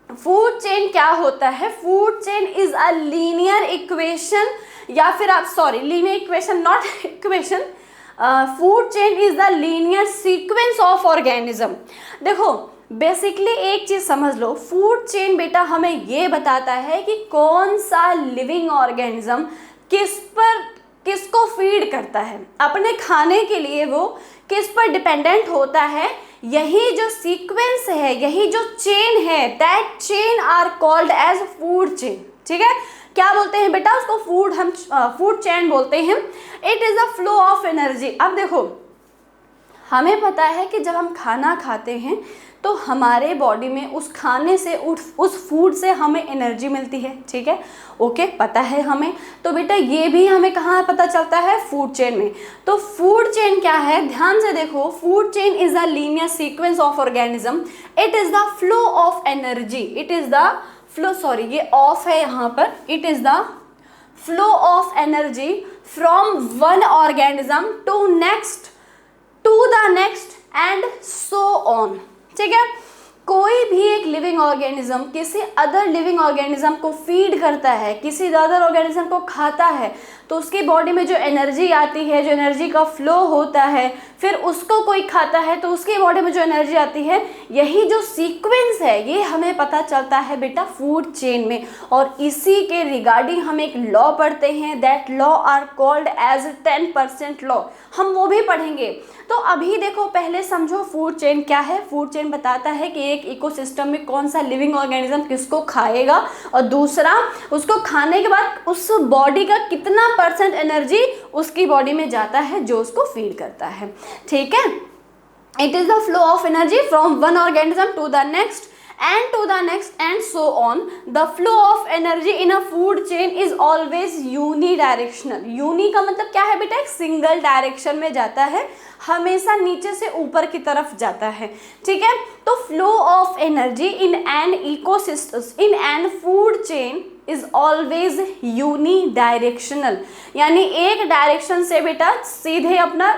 फूड चेन क्या होता है। Food chain is a linear equation, या फिर आप sorry linear equation not equation, food chain is the linear sequence of organism. देखो बेसिकली एक चीज़ समझ लो, फूड चेन बेटा हमें ये बताता है कि कौन सा लिविंग ऑर्गेनिज्म किसको फीड करता है, अपने खाने के लिए वो किस पर डिपेंडेंट होता है। यही जो सीक्वेंस है, यही जो चेन है, that chain are called as food chain, ठीक है। क्या बोलते हैं बेटा उसको? हम फूड चेन बोलते हैं। It is a flow of energy. अब देखो हमें पता है कि जब हम खाना खाते हैं तो हमारे बॉडी में उस खाने से उस फूड से हमें एनर्जी मिलती है, ठीक है, ओके, पता है हमें। तो बेटा ये भी हमें कहाँ पता चलता है? फूड चेन में। तो फूड चेन क्या है, ध्यान से देखो, food chain is a linear sequence of organism. It is the flow of energy, it is the flow, sorry ये ऑफ है यहाँ पर, it is the flow of energy from one organism to the next and so on, ठीक है। कोई भी एक लिविंग ऑर्गेनिज्म किसी अदर लिविंग ऑर्गेनिज्म को फीड करता है, किसी अदर ऑर्गेनिज्म को खाता है, तो उसकी बॉडी में जो एनर्जी आती है, जो एनर्जी का फ्लो होता है, फिर उसको कोई खाता है तो उसकी बॉडी में जो एनर्जी आती है, यही जो सीक्वेंस है ये हमें पता चलता है बेटा फूड चेन में। और इसी के रिगार्डिंग हम एक लॉ पढ़ते हैं, that law are called as 10% law, हम वो भी पढ़ेंगे। तो अभी देखो पहले समझो फूड चेन क्या है। फूड चेन बताता है कि एक इकोसिस्टम में कौन सा लिविंग ऑर्गेनिज्म किसको खाएगा, और दूसरा उसको खाने के बाद उस बॉडी का कितना % एनर्जी उसकी बॉडी में जाता है जो उसको फीड करता है, ठीक है। It is the flow of energy from one organism to the next and so on. The flow of energy in a food chain is always unidirectional. Uni का मतलब क्या है बेटा? एक सिंगल डायरेक्शन में जाता है, हमेशा नीचे से ऊपर की तरफ जाता है, ठीक है। तो flow of energy in an ecosystem, in an food chain is always unidirectional, यानी एक डायरेक्शन से बेटा सीधे अपना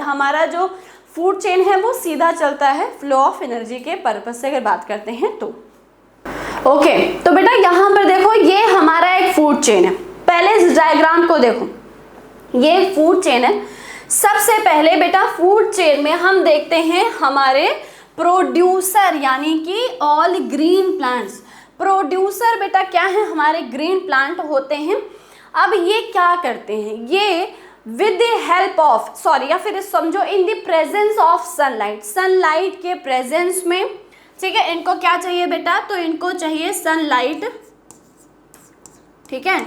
हमारा जो फूड चेन है वो सीधा चलता है फ्लो ऑफ एनर्जी के पर्पज से अगर बात करते हैं तो। ओके तो बेटा यहाँ पर देखो ये हमारा एक फूड चेन है। पहले इस डायग्राम को देखो, ये एक फूड चेन है। सबसे पहले बेटा फूड चेन में हम देखते हैं हमारे प्रोड्यूसर, यानी कि ऑल ग्रीन प्लांट्स। प्रोड्यूसर बेटा क्या है, हमारे ग्रीन प्लांट होते हैं। अब ये क्या करते हैं, ये with the help of sorry या फिर समझो in the presence of sunlight, sunlight के प्रेजेंस में, ठीक है, इनको क्या चाहिए बेटा, तो इनको चाहिए सनलाइट, ठीक है,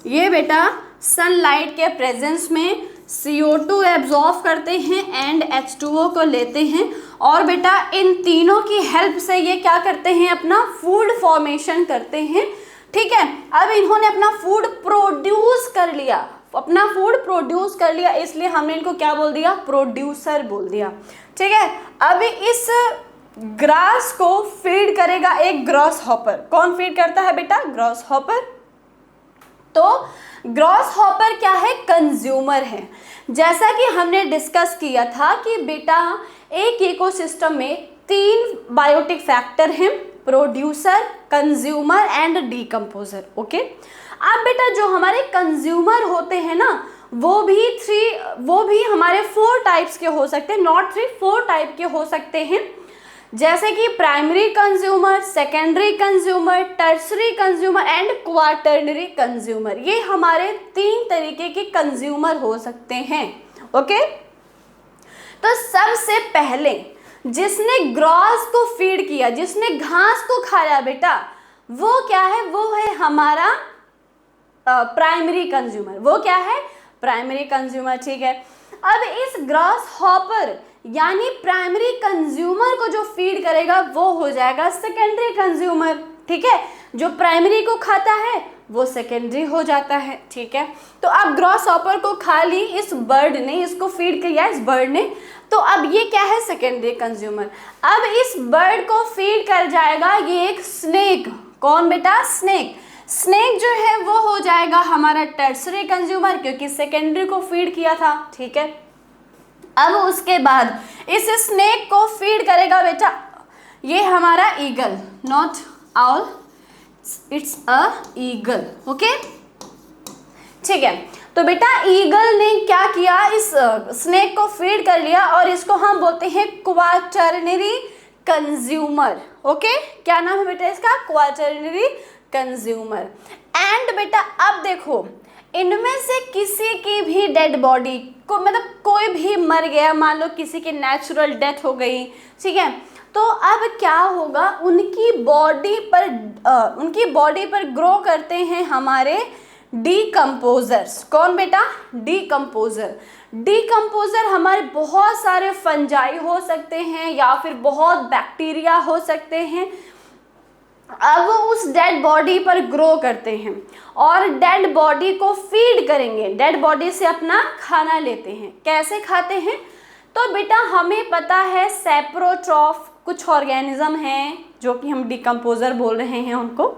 ये बेटा सनलाइट के प्रेजेंस में CO2 एब्जॉर्ब करते हैं एंड H2O को लेते हैं, और बेटा इन तीनों की हेल्प से ये क्या करते हैं, अपना फूड फॉर्मेशन करते हैं, ठीक है। अब इन्होंने अपना फूड प्रोड्यूस कर लिया, अपना फूड प्रोड्यूस कर लिया, इसलिए हमने इनको क्या बोल दिया, प्रोड्यूसर बोल दिया, ठीक है। अब इस ग्रास को फीड करेगा एक ग्रॉस हॉपर। कौन फीड करता है बेटा, ग्रॉस हॉपर। तो ग्रॉस हॉपर क्या है, कंज्यूमर है। जैसा कि हमने डिस्कस किया था कि बेटा एक इकोसिस्टम में 3 बायोटिक फैक्टर हैं, producer, consumer and decomposer, okay. अब बेटा जो हमारे कंज्यूमर होते हैं ना, वो भी हमारे 4 टाइप्स के हो सकते हैं, नॉट 3, 4 टाइप के हो सकते हैं, जैसे कि primary consumer, secondary consumer, tertiary consumer and quaternary consumer. ये हमारे 3 तरीके के कंज्यूमर हो सकते हैं, ओके। तो सबसे पहले जिसने ग्रास को फीड किया, जिसने घास को खाया बेटा, वो क्या है, वो है हमारा प्राइमरी कंज्यूमर। वो क्या है, प्राइमरी कंज्यूमर, ठीक है। अब इस ग्रास हॉपर यानी प्राइमरी कंज्यूमर को जो फीड करेगा वो हो जाएगा सेकेंडरी कंज्यूमर, ठीक है। जो प्राइमरी को खाता है वो सेकेंडरी हो जाता है, ठीक है। तो अब ग्रास हॉपर को खा ली इस बर्ड ने, इसको फीड किया इस बर्ड ने, तो अब ये क्या है, सेकेंडरी कंज्यूमर। अब इस बर्ड को फीड कर जाएगा ये एक स्नेक। कौन बेटा, स्नेक। स्नेक जो है वो हो जाएगा हमारा टर्सरी कंज्यूमर, क्योंकि सेकेंडरी को फीड किया था, ठीक है। अब उसके बाद इस स्नेक को फीड करेगा बेटा ये हमारा eagle, not owl, it's a eagle, okay, ठीक है। तो बेटा ईगल ने क्या किया, इस स्नेक को फीड कर लिया और इसको हम बोलते हैं क्वार्टरनरी कंज्यूमर, ओके। क्या नाम है बेटा इसका, क्वार्टरनरी कंज्यूमर। एंड बेटा अब देखो, इनमें से किसी की भी डेड बॉडी को, मतलब कोई भी मर गया, मान लो किसी की नेचुरल डेथ हो गई, ठीक है, तो अब क्या होगा, उनकी बॉडी पर ग्रो करते हैं हमारे डीकम्पोजर्स। कौन बेटा, डीकम्पोजर। डीकम्पोजर हमारे बहुत सारे फंजाई हो सकते हैं या फिर बहुत बैक्टीरिया हो सकते हैं। अब वो उस डेड बॉडी पर ग्रो करते हैं और डेड बॉडी को फीड करेंगे, डेड बॉडी से अपना खाना लेते हैं। कैसे खाते हैं, तो बेटा हमें पता है सेप्रोट्रॉफ कुछ ऑर्गेनिज्म हैं जो कि हम डीकम्पोजर बोल रहे हैं उनको।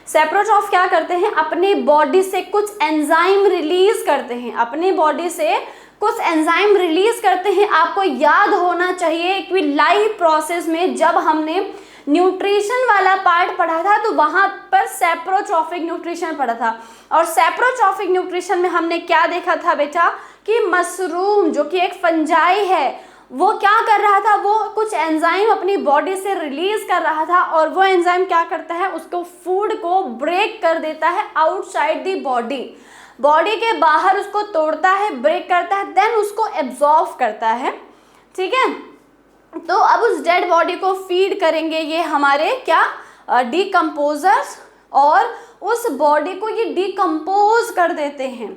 सेप्रोट्रॉफ क्या करते हैं, अपनी बॉडी से कुछ एंजाइम रिलीज करते हैं, अपनी बॉडी से कुछ एंजाइम रिलीज करते हैं। आपको याद होना चाहिए कि लाइव प्रोसेस में जब हमने न्यूट्रिशन वाला पार्ट पढ़ा था तो वहाँ पर सेप्रोट्रॉफिक न्यूट्रिशन पढ़ा था, और सेप्रोट्रॉफिक न्यूट्रिशन में हमने क्या देखा था बेटा कि मशरूम जो कि एक फंजाई है वो क्या कर रहा था, वो कुछ एंजाइम अपनी बॉडी से रिलीज कर रहा था, और वो एंजाइम क्या करता है, उसको फूड को ब्रेक कर देता है आउटसाइड दी बॉडी, बॉडी के बाहर उसको तोड़ता है, ब्रेक करता है, देन उसको एब्जॉर्ब करता है, ठीक है। तो अब उस डेड बॉडी को फीड करेंगे ये हमारे क्या, डीकम्पोजर्स, और उस बॉडी को ये डीकम्पोज कर देते हैं।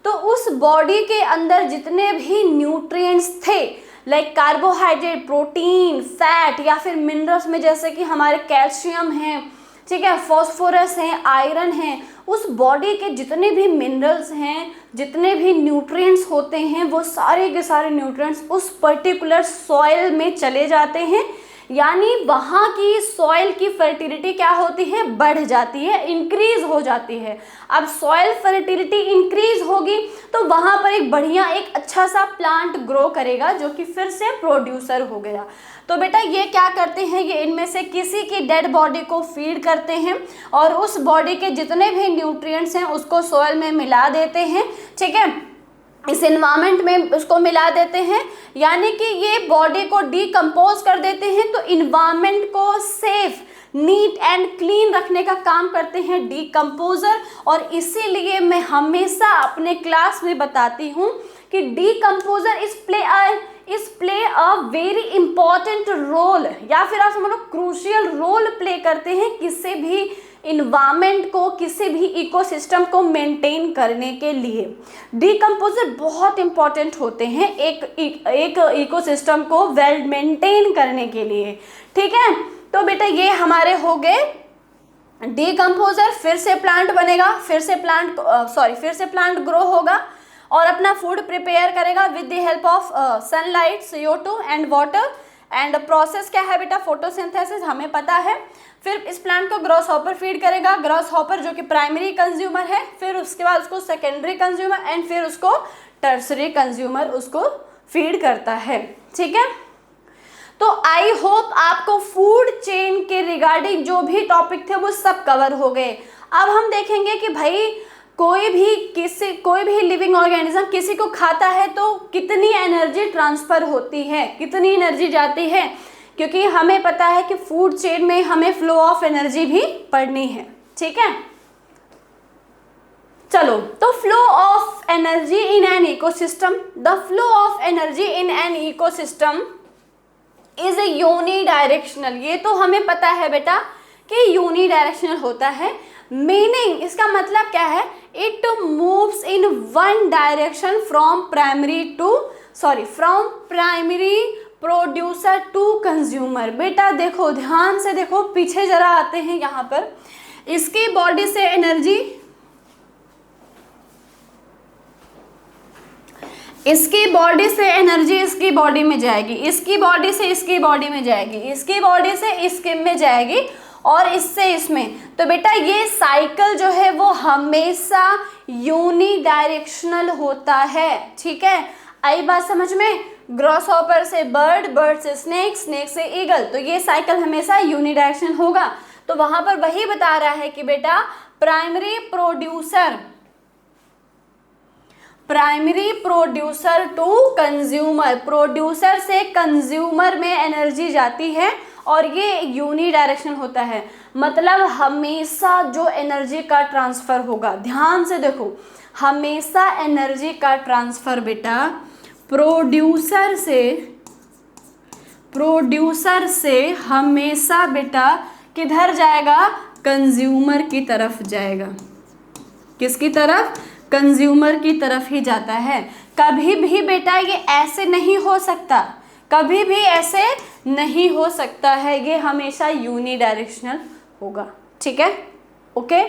तो उस बॉडी के अंदर जितने भी न्यूट्रिएंट्स थे, लाइक कार्बोहाइड्रेट, प्रोटीन, फैट या फिर मिनरल्स में जैसे कि हमारे कैल्शियम है, ठीक है, फॉस्फोरस है, आयरन है, उस बॉडी के जितने भी मिनरल्स हैं, जितने भी न्यूट्रिएंट्स होते हैं, वो सारे के सारे न्यूट्रिएंट्स उस पर्टिकुलर सॉइल में चले जाते हैं, यानी वहाँ की सॉइल की फर्टिलिटी क्या होती है, बढ़ जाती है, इंक्रीज हो जाती है। अब सॉइल फर्टिलिटी इंक्रीज होगी तो वहाँ पर एक बढ़िया, एक अच्छा सा प्लांट ग्रो करेगा जो कि फिर से प्रोड्यूसर हो गया। तो बेटा ये क्या करते हैं, ये इनमें से किसी की डेड बॉडी को फीड करते हैं और उस बॉडी के जितने भी न्यूट्रिएंट्स हैं उसको सॉइल में मिला देते हैं, ठीक है। इस इन्वायरमेंट में उसको मिला देते हैं, यानी कि ये बॉडी को डिकम्पोज कर देते हैं। तो इन्वायरमेंट को सेफ, नीट एंड क्लीन रखने का काम करते हैं डिकम्पोजर। और इसीलिए मैं हमेशा अपने क्लास में बताती हूँ कि decomposer is play a very important role, या फिर आप समझ लो क्रूशियल रोल प्ले करते हैं किसी भी इन्वायरमेंट को, किसी भी इकोसिस्टम को मेंटेन करने के लिए। डिकम्पोजर बहुत इंपॉर्टेंट होते हैं एक इकोसिस्टम को वेल मेंटेन करने के लिए। ठीक है, तो बेटा ये हमारे हो गए डिकम्पोजर। फिर से प्लांट बनेगा, फिर से प्लांट ग्रो होगा और अपना फूड प्रिपेयर करेगा with the help of sunlight, CO2 and water. And process क्या है बेटा? फोटोसिंथेसिस, हमें पता है। फिर इस प्लांट को ग्रॉस हॉपर फीड करेगा, ग्रॉस हॉपर जो कि प्राइमरी कंज्यूमर है, फिर उसके बाद उसको सेकेंडरी कंज्यूमर एंड फिर उसको टर्सरी कंज्यूमर उसको फीड करता है। ठीक है, तो आई होप आपको फूड चेन के रिगार्डिंग जो भी टॉपिक थे वो सब कवर हो गए। अब हम देखेंगे कि भाई कोई भी लिविंग ऑर्गेनिज्म किसी को खाता है तो कितनी एनर्जी ट्रांसफर होती है, कितनी एनर्जी जाती है, क्योंकि हमें पता है कि फूड चेन में हमें फ्लो ऑफ एनर्जी भी पढ़नी है। ठीक है, चलो, तो flow of energy in an ecosystem, the flow of energy in an ecosystem is a unidirectional. ये तो हमें पता है बेटा कि यूनिडायरेक्शनल होता है। मीनिंग, इसका मतलब क्या है? It moves in one direction from primary producer to consumer. बेटा देखो, ध्यान से देखो, पीछे जरा आते हैं यहाँ पर। इसकी बॉडी से एनर्जी इसकी बॉडी में जाएगी, इसकी बॉडी से इसकी बॉडी में जाएगी, इसकी बॉडी से इसके में जाएगी और इससे इसमें। तो बेटा ये साइकिल जो है वो हमेशा यूनिडायरेक्शनल होता है। ठीक है, आई बात समझ में? ग्रॉस हॉपर से बर्ड, बर्ड से स्नेक, स्नेक से ईगल, तो ये साइकिल हमेशा यूनिडायरेक्शनल होगा। तो वहां पर वही बता रहा है कि बेटा primary producer to consumer, producer से कंज्यूमर में एनर्जी जाती है और ये यूनिडायरेक्शनल होता है। मतलब हमेशा जो एनर्जी का ट्रांसफर होगा, ध्यान से देखो, हमेशा एनर्जी का ट्रांसफर बेटा प्रोड्यूसर से हमेशा बेटा किधर जाएगा? कंज्यूमर की तरफ जाएगा। किसकी तरफ? कंज्यूमर की तरफ ही जाता है। कभी भी बेटा ये ऐसे नहीं हो सकता, कभी भी ऐसे नहीं हो सकता है, ये हमेशा यूनिडायरेक्शनल होगा। ठीक है, ओके,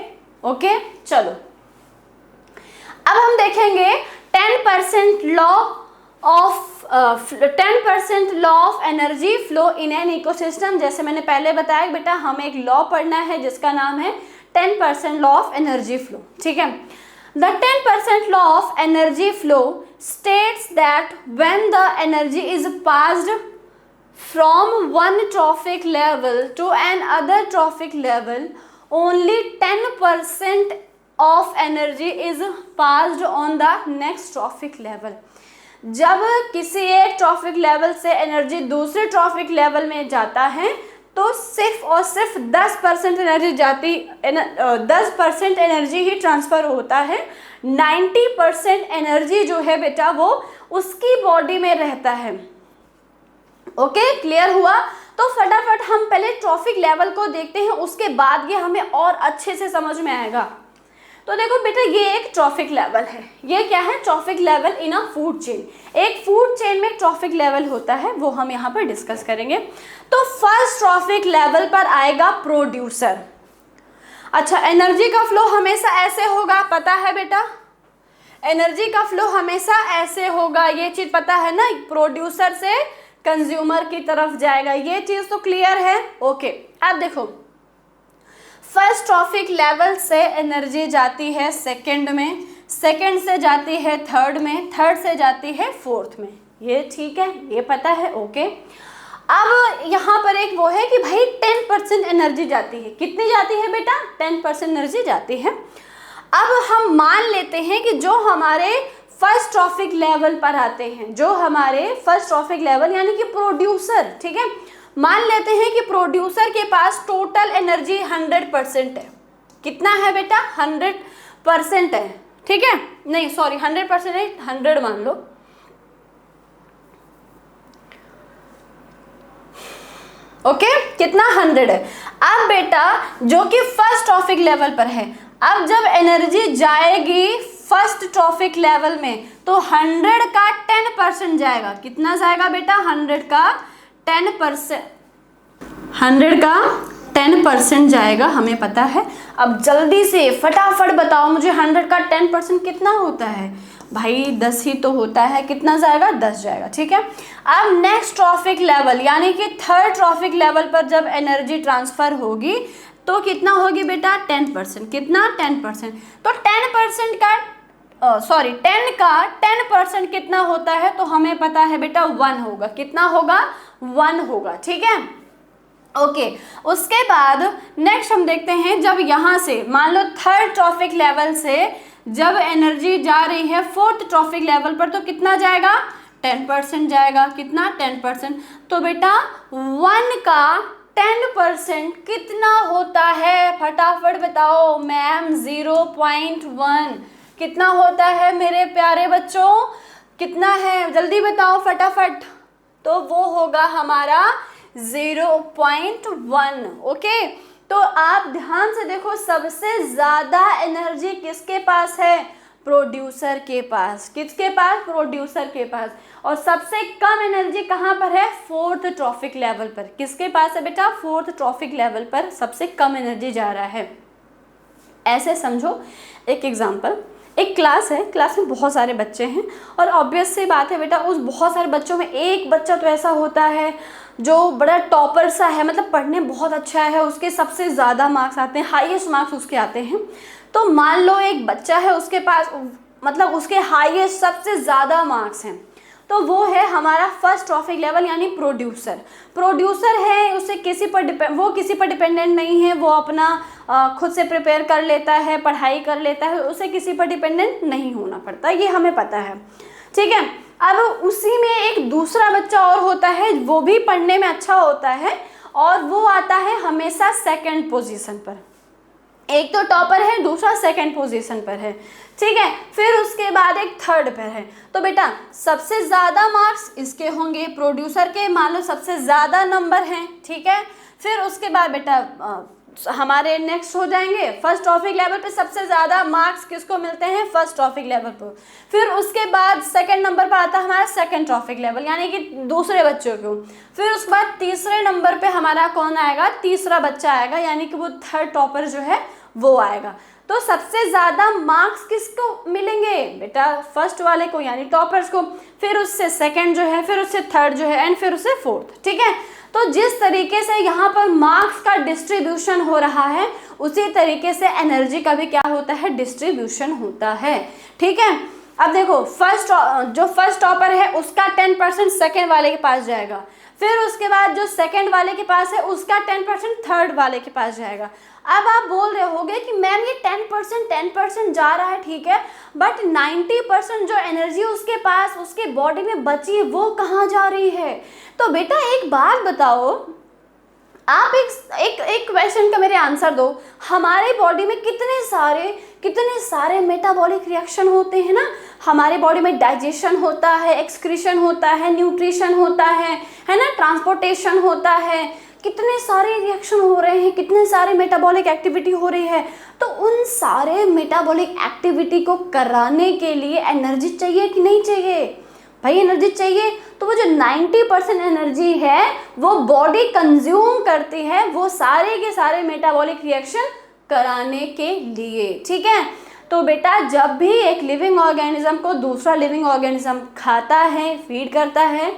चलो अब हम देखेंगे 10% law of energy flow in an ecosystem. जैसे मैंने पहले बताया बेटा, हमें एक लॉ पढ़ना है जिसका नाम है 10% लॉ ऑफ एनर्जी फ्लो। ठीक है, the 10% law of energy flow states that when the energy is passed from one trophic level to another trophic level, only 10% of energy is passed on the next trophic level। जब किसी एक ट्रॉफिक लेवल से एनर्जी दूसरे ट्रॉफिक लेवल में जाता है तो सिर्फ और सिर्फ 10% एनर्जी ही ट्रांसफ़र होता है। 90% एनर्जी जो है बेटा वो उसकी बॉडी में रहता है। ओके, क्लियर हुआ? तो फटाफट हम पहले ट्रॉफिक लेवल को देखते हैं, उसके बाद ये हमें और अच्छे से समझ में आएगा। तो देखो बेटा, ये एक ट्रॉफिक लेवल है। ये क्या है? Trophic level in a food chain. एक फूड चेन में ट्रॉफिक लेवल होता है, वो हम यहाँ पर डिस्कस करेंगे। तो फर्स्ट ट्रॉफिक लेवल पर आएगा प्रोड्यूसर। अच्छा, एनर्जी का फ्लो हमेशा ऐसे होगा, पता है बेटा? एनर्जी का फ्लो हमेशा ऐसे होगा, ये चीज पता है ना? प्रोड्यूसर से कंज्यूमर की तरफ जाएगा, ये चीज तो क्लियर है। ओके, अब देखो, फर्स्ट ट्रॉफिक लेवल से एनर्जी जाती है सेकंड में, सेकंड से जाती है थर्ड में, थर्ड से जाती है फोर्थ में। ये ठीक है, ये पता है। ओके, अब यहाँ पर एक वो है कि भाई 10% एनर्जी जाती है। कितनी जाती है बेटा? 10% एनर्जी जाती है। अब हम मान लेते हैं कि जो हमारे फर्स्ट ट्रॉफिक लेवल पर आते हैं, जो हमारे फर्स्ट ट्रॉफिक लेवल यानी कि प्रोड्यूसर, ठीक है। मान लेते हैं कि प्रोड्यूसर के पास टोटल एनर्जी 100% है। कितना है बेटा? 100% है, ठीक है। नहीं सॉरी 100% नहीं, 100 मान लो। ओके, कितना? 100 है। अब बेटा जो कि फर्स्ट ट्रॉफिक लेवल पर है, अब जब एनर्जी जाएगी फर्स्ट ट्रॉफिक लेवल में तो 100 का 10% जाएगा। कितना जाएगा बेटा? 100 का 10%, 100 का 10% जाएगा, हमें पता है। अब जल्दी से फटाफट बताओ मुझे 100 का 10% कितना होता है? भाई 10 ही तो होता है। कितना जाएगा? 10 जाएगा, ठीक है। अब नेक्स्ट ट्रॉफिक लेवल यानी कि थर्ड ट्रॉफिक लेवल पर जब एनर्जी ट्रांसफर होगी तो कितना होगी बेटा? 10%। कितना? 10%। तो 10% का 10 का 10% कितना होता है? तो हमें पता है बेटा 1 होगा। कितना होगा? 1 होगा, ठीक है। ओके, उसके बाद नेक्स्ट हम देखते हैं, जब यहाँ से मान लो थर्ड ट्रॉफिक लेवल से जब एनर्जी जा रही है फोर्थ ट्रॉफिक लेवल पर तो कितना जाएगा? 10% जाएगा। कितना? 10%। तो बेटा 1 का 10% कितना होता है? फटाफट बताओ मैम। 0.1 कितना होता है मेरे प्यारे बच्चों? कितना है? जल्दी बताओ फटाफट। तो वो होगा हमारा 0.1। ओके, तो आप ध्यान से देखो, सबसे ज्यादा एनर्जी किसके पास है? प्रोड्यूसर के पास। किसके पास? प्रोड्यूसर के पास। और सबसे कम एनर्जी कहाँ पर है? फोर्थ ट्रॉफिक लेवल पर। किसके पास है बेटा? फोर्थ ट्रॉफिक लेवल पर सबसे कम एनर्जी जा रहा है। ऐसे समझो, एक एग्जांपल, एक क्लास है, क्लास में बहुत सारे बच्चे हैं और ऑब्वियस सी बात है बेटा, उस बहुत सारे बच्चों में एक बच्चा तो ऐसा होता है जो बड़ा टॉपर सा है, मतलब पढ़ने बहुत अच्छा है, उसके सबसे ज़्यादा मार्क्स आते हैं, हाईएस्ट मार्क्स उसके आते हैं। तो मान लो एक बच्चा है, उसके पास मतलब उसके हाईएस्ट सबसे ज़्यादा मार्क्स हैं, तो वो है हमारा फर्स्ट ट्रॉफिक लेवल यानी प्रोड्यूसर। प्रोड्यूसर है, उसे किसी पर डिपेंडेंट नहीं है, वो अपना खुद से प्रिपेयर कर लेता है, पढ़ाई कर लेता है, उसे किसी पर डिपेंडेंट नहीं होना पड़ता, ये हमें पता है, ठीक है। अब उसी में एक दूसरा बच्चा और होता है, वो भी पढ़ने में अच्छा होता है और वो आता है हमेशा सेकंड पोजीशन पर। एक तो टॉपर है, दूसरा सेकंड पोजीशन पर है, ठीक है। फिर उसके बाद एक थर्ड पर है। तो बेटा सबसे ज़्यादा मार्क्स इसके होंगे, प्रोड्यूसर के मान लो सबसे ज़्यादा नंबर हैं, ठीक है। फिर उसके बाद बेटा हमारे नेक्स्ट हो जाएंगे फर्स्ट ट्रॉफिक लेवल पे सबसे ज़्यादा मार्क्स किसको मिलते हैं? फर्स्ट ट्रॉफिक लेवल पर। फिर उसके बाद सेकंड नंबर पर आता है हमारा सेकंड ट्रॉफिक लेवल यानी कि दूसरे बच्चों को। फिर उसके बाद तीसरे नंबर पे हमारा कौन आएगा? तीसरा बच्चा आएगा यानी कि वो थर्ड टॉपर जो है वो आएगा। तो सबसे ज़्यादा मार्क्स किसको मिलेंगे? बेटा फर्स्ट वाले को यानी टॉपर्स को, फिर उससे सेकंड जो है, फिर उससे थर्ड जो है, एंड फिर उससे फोर्थ, ठीक है। तो जिस तरीके से यहाँ पर मार्क्स का डिस्ट्रीब्यूशन हो रहा है उसी तरीके से एनर्जी का भी क्या होता है? डिस्ट्रीब्यूशन होता है, ठीक है। अब देखो जो फर्स्ट टॉपर है उसका 10% सेकेंड वाले के पास जाएगा, फिर उसके बाद जो सेकंड वाले के पास है उसका 10% थर्ड वाले के पास जाएगा। अब आप बोल रहे होगे कि मैम ये 10% जा रहा है, ठीक है, बट 90% जो एनर्जी उसके पास उसके बॉडी में बची है वो कहाँ जा रही है? तो बेटा एक बात बताओ, आप एक क्वेश्चन का मेरे आंसर दो। हमारे बॉडी में कितने सारे मेटाबॉलिक रिएक्शन होते हैं ना। हमारे बॉडी में डाइजेशन होता है, एक्सक्रीशन होता है, न्यूट्रिशन होता है ना, ट्रांसपोर्टेशन होता है, कितने सारे रिएक्शन हो रहे हैं, कितने सारे मेटाबॉलिक एक्टिविटी हो रही है। तो उन सारे मेटाबॉलिक एक्टिविटी को कराने के लिए एनर्जी चाहिए कि नहीं चाहिए? भाई एनर्जी चाहिए। तो वो जो 90% एनर्जी है वो बॉडी कंज्यूम करती है वो सारे के सारे मेटाबॉलिक रिएक्शन कराने के लिए, ठीक है। तो बेटा जब भी एक लिविंग ऑर्गेनिज्म को दूसरा लिविंग ऑर्गेनिज्म खाता है, फीड करता है,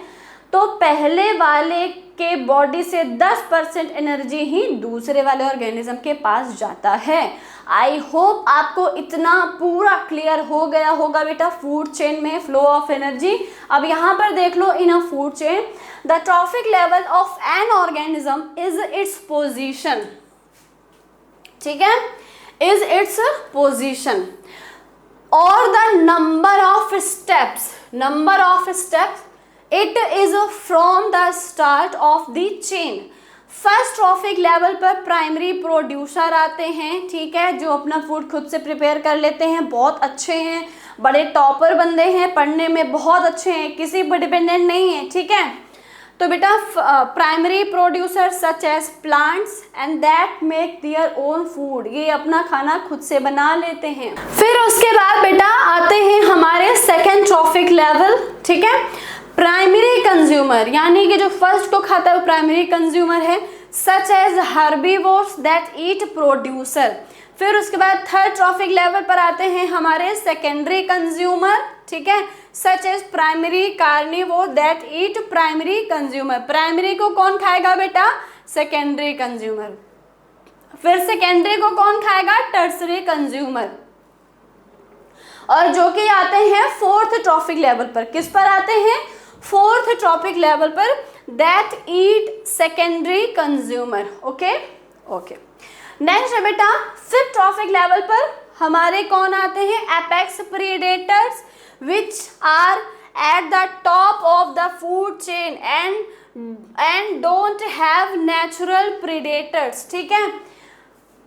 तो पहले वाले के बॉडी से 10% एनर्जी ही दूसरे वाले ऑर्गेनिज्म के पास जाता है। आई होप आपको इतना पूरा क्लियर हो गया होगा बेटा फूड चेन में फ्लो ऑफ एनर्जी। अब यहाँ पर देख लो, in a food chain the trophic level of an organism is its position, ठीक है, is its position. or the number of steps it is from the start of the chain। First trophic level पर प्राइमरी प्रोड्यूसर आते हैं, ठीक है, जो अपना फूड खुद से प्रिपेयर कर लेते हैं, बहुत अच्छे हैं, बड़े टॉपर बंदे हैं, पढ़ने में बहुत अच्छे हैं, किसी पर डिपेंडेंट नहीं है, ठीक है। तो बेटा primary producer such as plants and that make their own food, ये अपना खाना खुद से बना लेते हैं। फिर उसके बाद बेटा आते हैं हमारे सेकेंड ट्रॉफिक लेवल, ठीक है, प्राइमरी कंज्यूमर, यानी कि जो फर्स्ट को खाता है वो प्राइमरी कंज्यूमर है, such as herbivores that eat producer. फिर उसके बाद थर्ड ट्रॉफिक लेवल पर आते हैं हमारे सेकेंडरी कंज्यूमर, ठीक है, such as primary carnivore that eat primary consumer. Primary को कौन खाएगा बेटा? Secondary consumer. फिर सेकेंडरी को कौन खाएगा? Tertiary consumer. और जो कि आते हैं फोर्थ ट्रॉफिक लेवल पर, किस पर आते हैं? फोर्थ ट्रॉफिक लेवल पर, that eat secondary consumer. Okay okay. Next है बेटा फिफ्थ ट्रॉफिक लेवल पर हमारे कौन आते हैं? Apex predators which are at the top of the food chain and don't have natural predators, ठीक है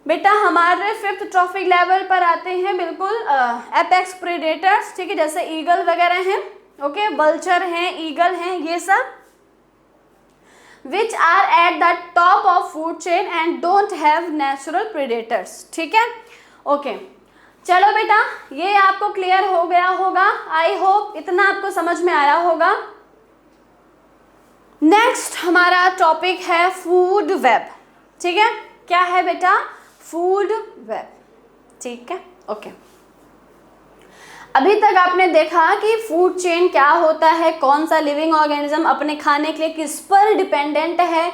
बेटा। हमारे फिफ्थ ट्रॉफिक लेवल पर आते हैं बिल्कुल एपेक्स प्रीडेटर्स, ठीक है, जैसे ईगल वगैरह हैं, ओके, वल्चर हैं, ईगल हैं, ये सब, which are at the top of food chain and don't have natural predators, ठीक है, ओके। चलो बेटा ये आपको क्लियर हो गया होगा, आई होप इतना आपको समझ में आया होगा। नेक्स्ट हमारा टॉपिक है फूड वेब, ठीक है, क्या है बेटा? फूड वेब, ठीक है, ओके। अभी तक आपने देखा कि फूड चेन क्या होता है, कौन सा लिविंग ऑर्गेनिज्म अपने खाने के लिए किस पर डिपेंडेंट है,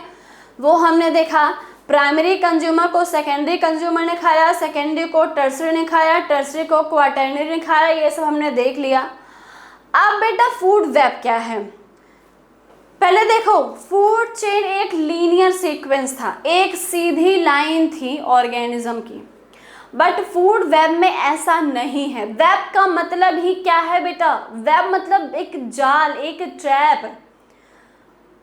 वो हमने देखा। प्राइमरी कंज्यूमर को सेकेंडरी कंज्यूमर ने खाया, सेकेंडरी को टर्सरी ने खाया, टर्सरी को क्वाटरनरी ने खाया, ये सब हमने देख लिया। अब बेटा फूड वेब क्या है? पहले देखो फूड चेन एक लीनियर सीक्वेंस था, एक सीधी लाइन थी ऑर्गेनिज्म की, बट फूड वेब में ऐसा नहीं है। वेब का मतलब ही क्या है बेटा? वेब मतलब एक जाल, एक ट्रैप।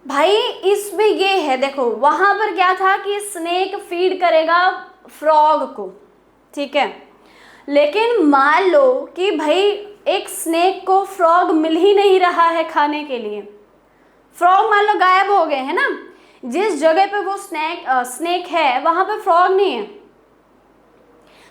भाई इसमें ये है, देखो वहां पर क्या था कि स्नेक फीड करेगा फ्रॉग को, ठीक है, लेकिन मान लो कि भाई एक स्नेक को फ्रॉग मिल ही नहीं रहा है खाने के लिए, फ्रॉग मान लो गायब हो गए हैं ना, जिस जगह पे वो स्नेक है वहां पे फ्रॉग नहीं है,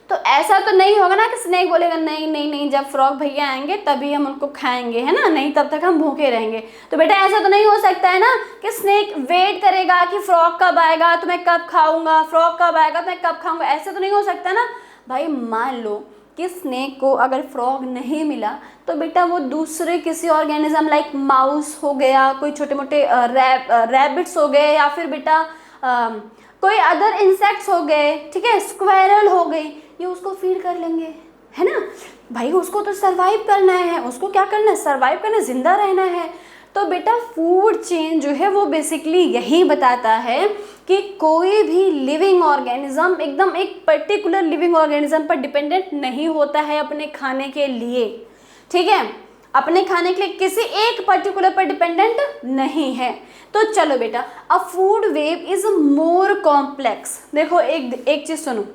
तो ऐसा तो नहीं होगा ना कि स्नेक बोलेगा नहीं नहीं नहीं जब फ्रॉग भैया आएंगे तभी हम उनको खाएंगे, है ना, नहीं तब तक हम भूखे रहेंगे। तो बेटा ऐसा तो नहीं हो सकता है ना कि स्नेक वेट करेगा कि फ्रॉग कब आएगा तो मैं कब खाऊंगा, फ्रॉग कब आएगा तो मैं कब खाऊंगा, ऐसा तो नहीं हो सकता ना भाई। मान लो कि स्नेक को अगर फ्रॉग नहीं मिला तो बेटा वो दूसरे किसी ऑर्गेनिज्म लाइक माउस हो गया, कोई छोटे मोटे रैबिट्स हो गए, या फिर बेटा कोई अदर इंसेक्ट्स हो गए, ठीक है, स्क्वायरल हो गई, ये उसको फीड कर लेंगे, है ना भाई। उसको तो सरवाइव करना है, उसको क्या करना है? सरवाइव करना, जिंदा रहना है। तो बेटा फूड चेन जो है वो बेसिकली यही बताता है कि कोई भी लिविंग ऑर्गेनिज्म एकदम एक पर्टिकुलर लिविंग ऑर्गेनिज्म पर डिपेंडेंट नहीं होता है अपने खाने के लिए, ठीक है, अपने खाने के लिए किसी एक पर्टिकुलर पर डिपेंडेंट नहीं है। तो चलो बेटा अ food web is more complex. देखो एक चीज सुनो,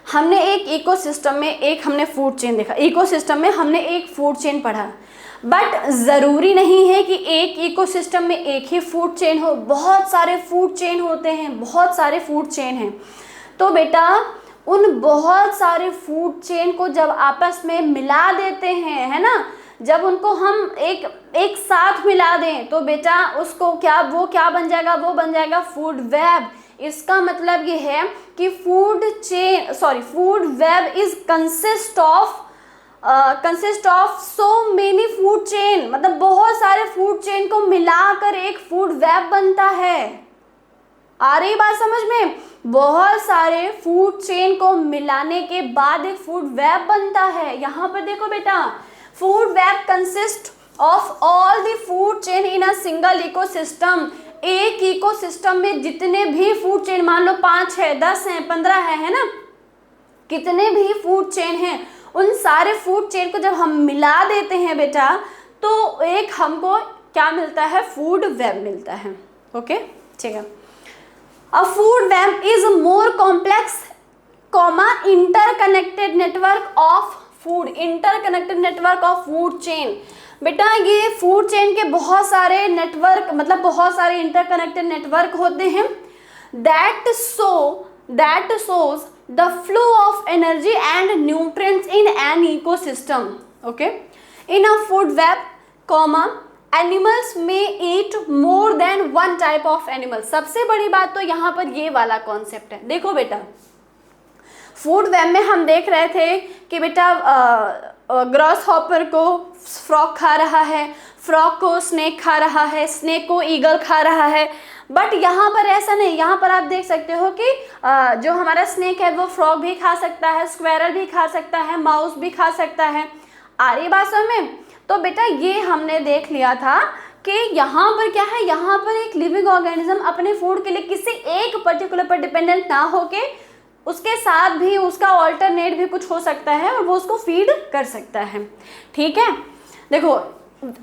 हमने एक इकोसिस्टम में एक हमने फूड चेन देखा, इकोसिस्टम में हमने एक फूड चेन पढ़ा, बट ज़रूरी नहीं है कि एक इकोसिस्टम में एक ही फूड चेन हो, बहुत सारे फूड चेन होते हैं, बहुत सारे फूड चेन हैं। तो बेटा उन बहुत सारे फूड चेन को जब आपस में मिला देते हैं, है ना, जब उनको हम एक साथ मिला दें तो बेटा उसको वो क्या बन जाएगा? वो बन जाएगा फूड वेब। इसका मतलब ये है कि food web is consist of so many food chain, मतलब बहुत सारे फूड चेन को मिलाकर एक फूड वेब बनता है। आ रही बात समझ में? बहुत सारे फूड चेन को मिलाने के बाद एक फूड वेब बनता है। यहाँ पर देखो बेटा, food web consist of all the food chain in a single ecosystem. एक इकोसिस्टम में जितने भी फूड चेन, मान लो 5 है, 10 है, 15 है ना, कितने भी फूड चेन हैं उन सारे फूड चेन को जब हम मिला देते हैं बेटा, तो एक हमको क्या मिलता है, फूड वेब मिलता है। ओके, ठीक है। अ food web is more complex interconnected network of food, interconnected network of food chain. बेटा ये फूड चेन के बहुत सारे नेटवर्क, मतलब बहुत सारे इंटरकनेक्टेड नेटवर्क होते हैं, that shows the flow of energy and nutrients in an ecosystem. Okay, in a food web, animals may eat more than one type of animal. सबसे बड़ी बात तो यहाँ पर ये वाला कॉन्सेप्ट है। देखो बेटा, फूड वेब में हम देख रहे थे कि बेटा ग्रॉस हॉपर को फ्रॉग खा रहा है, फ्रॉग को स्नेक खा रहा है, स्नेक को ईगल खा रहा है, बट यहाँ पर ऐसा नहीं। यहाँ पर आप देख सकते हो कि जो हमारा स्नेक है वो फ्रॉग भी खा सकता है, स्क्वेरल भी खा सकता है, माउस भी खा सकता है। आ रही बात समझ में? तो बेटा ये हमने देख लिया था कि यहाँ पर क्या है, यहाँ पर एक लिविंग ऑर्गेनिज्म अपने फूड के लिए किसी एक पर्टिकुलर पर डिपेंडेंट ना होके उसके साथ भी उसका ऑल्टरनेट भी कुछ हो सकता है और वो उसको फीड कर सकता है। ठीक है, देखो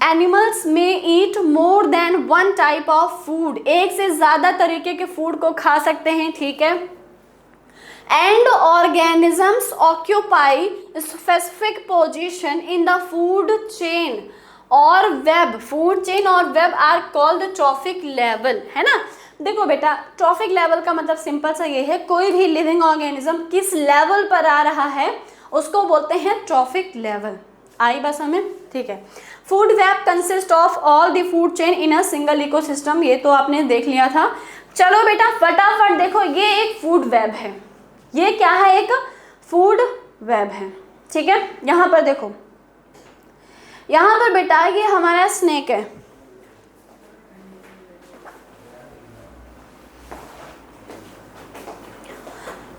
एनिमल्स में eat more than one type of food, एक से ज़्यादा तरीके के फूड को खा सकते हैं। ठीक है, and organisms occupy specific position in the food chain और वेब। फूड चेन और web are called trophic level, है ना। देखो बेटा, ट्रॉफिक लेवल का मतलब सिंपल सा ये है, कोई भी लिविंग ऑर्गेनिज्म किस लेवल पर आ रहा है उसको बोलते हैं ट्रॉफिक लेवल। आई बस हमें, ठीक है। Food web consist of all the food chain in a single ecosystem, ये तो आपने देख लिया था। चलो बेटा फटाफट देखो, ये एक फूड वेब है, ये क्या है, एक फूड वेब है। ठीक है, यहाँ पर देखो, यहाँ पर बेटा ये हमारा स्नेक है,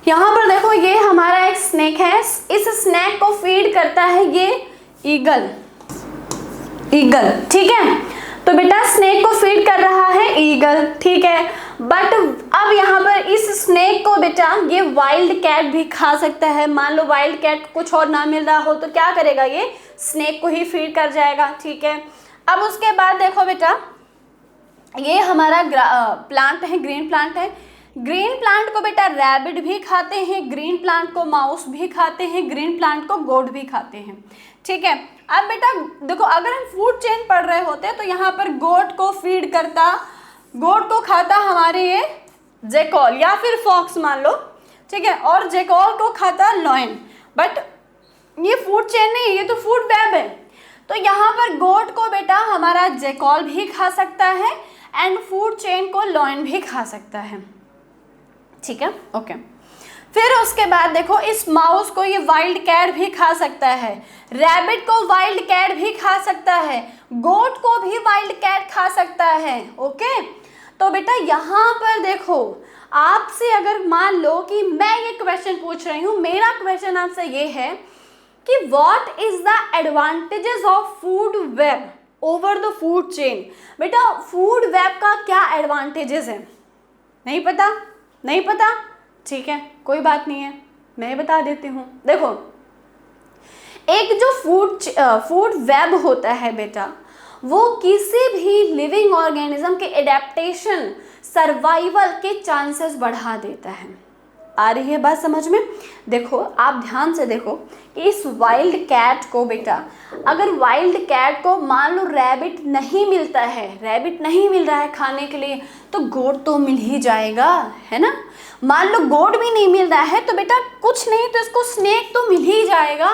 यहाँ पर देखो ये हमारा एक स्नेक है, इस स्नेक को फीड करता है ये ईगल। ठीक है, तो बेटा स्नेक को फीड कर रहा है ईगल। ठीक है, बट अब यहाँ पर इस स्नेक को बेटा ये वाइल्ड कैट भी खा सकता है। मान लो वाइल्ड कैट कुछ और ना मिल रहा हो तो क्या करेगा, ये स्नेक को ही फीड कर जाएगा। ठीक है, अब उसके बाद देखो बेटा ये हमारा प्लांट है, ग्रीन प्लांट है। ग्रीन प्लांट को बेटा रैबिट भी खाते हैं, ग्रीन प्लांट को माउस भी खाते हैं, ग्रीन प्लांट को गोट भी खाते हैं। ठीक है, अब बेटा देखो अगर हम फूड चेन पढ़ रहे होते तो यहाँ पर गोट को फीड करता, गोट को खाता हमारे ये जैकॉल या फिर फॉक्स मान लो। ठीक है, और जैकॉल को खाता लॉयन, बट ये फूड चेन नहीं, ये तो फूड वेब है। तो यहाँ पर गोट को बेटा हमारा जैकॉल भी खा सकता है एंड फूड चेन को लॉयन भी खा सकता है। ठीक है, ओके। फिर उसके बाद देखो इस माउस को ये वाइल्ड कैट भी खा सकता है, रैबिट को वाइल्ड कैट भी खा सकता है, गोट को भी वाइल्ड कैट खा सकता है। ओके, तो बेटा यहाँ पर देखो आपसे अगर मान लो कि मैं ये क्वेश्चन पूछ रही हूँ, मेरा क्वेश्चन आपसे ये है कि what is the advantages of food web over the food chain. बेटा फूड वेब का क्या एडवांटेजेस है, नहीं पता? नहीं पता, ठीक है कोई बात नहीं है, मैं बता देती हूँ। देखो एक जो फूड वेब होता है बेटा, वो किसी भी लिविंग ऑर्गेनिज्म के एडेप्टेशन, सर्वाइवल के चांसेस बढ़ा देता है। आ रही है बात समझ में? देखो आप ध्यान से देखो कि इस वाइल्ड कैट को बेटा, अगर वाइल्ड कैट को मान लो रैबिट नहीं मिलता है, रैबिट नहीं मिल रहा है खाने के लिए, तो गोट तो मिल ही जाएगा, है ना। मान लो गोट भी नहीं मिल रहा है तो बेटा कुछ नहीं तो इसको स्नेक तो मिल ही जाएगा,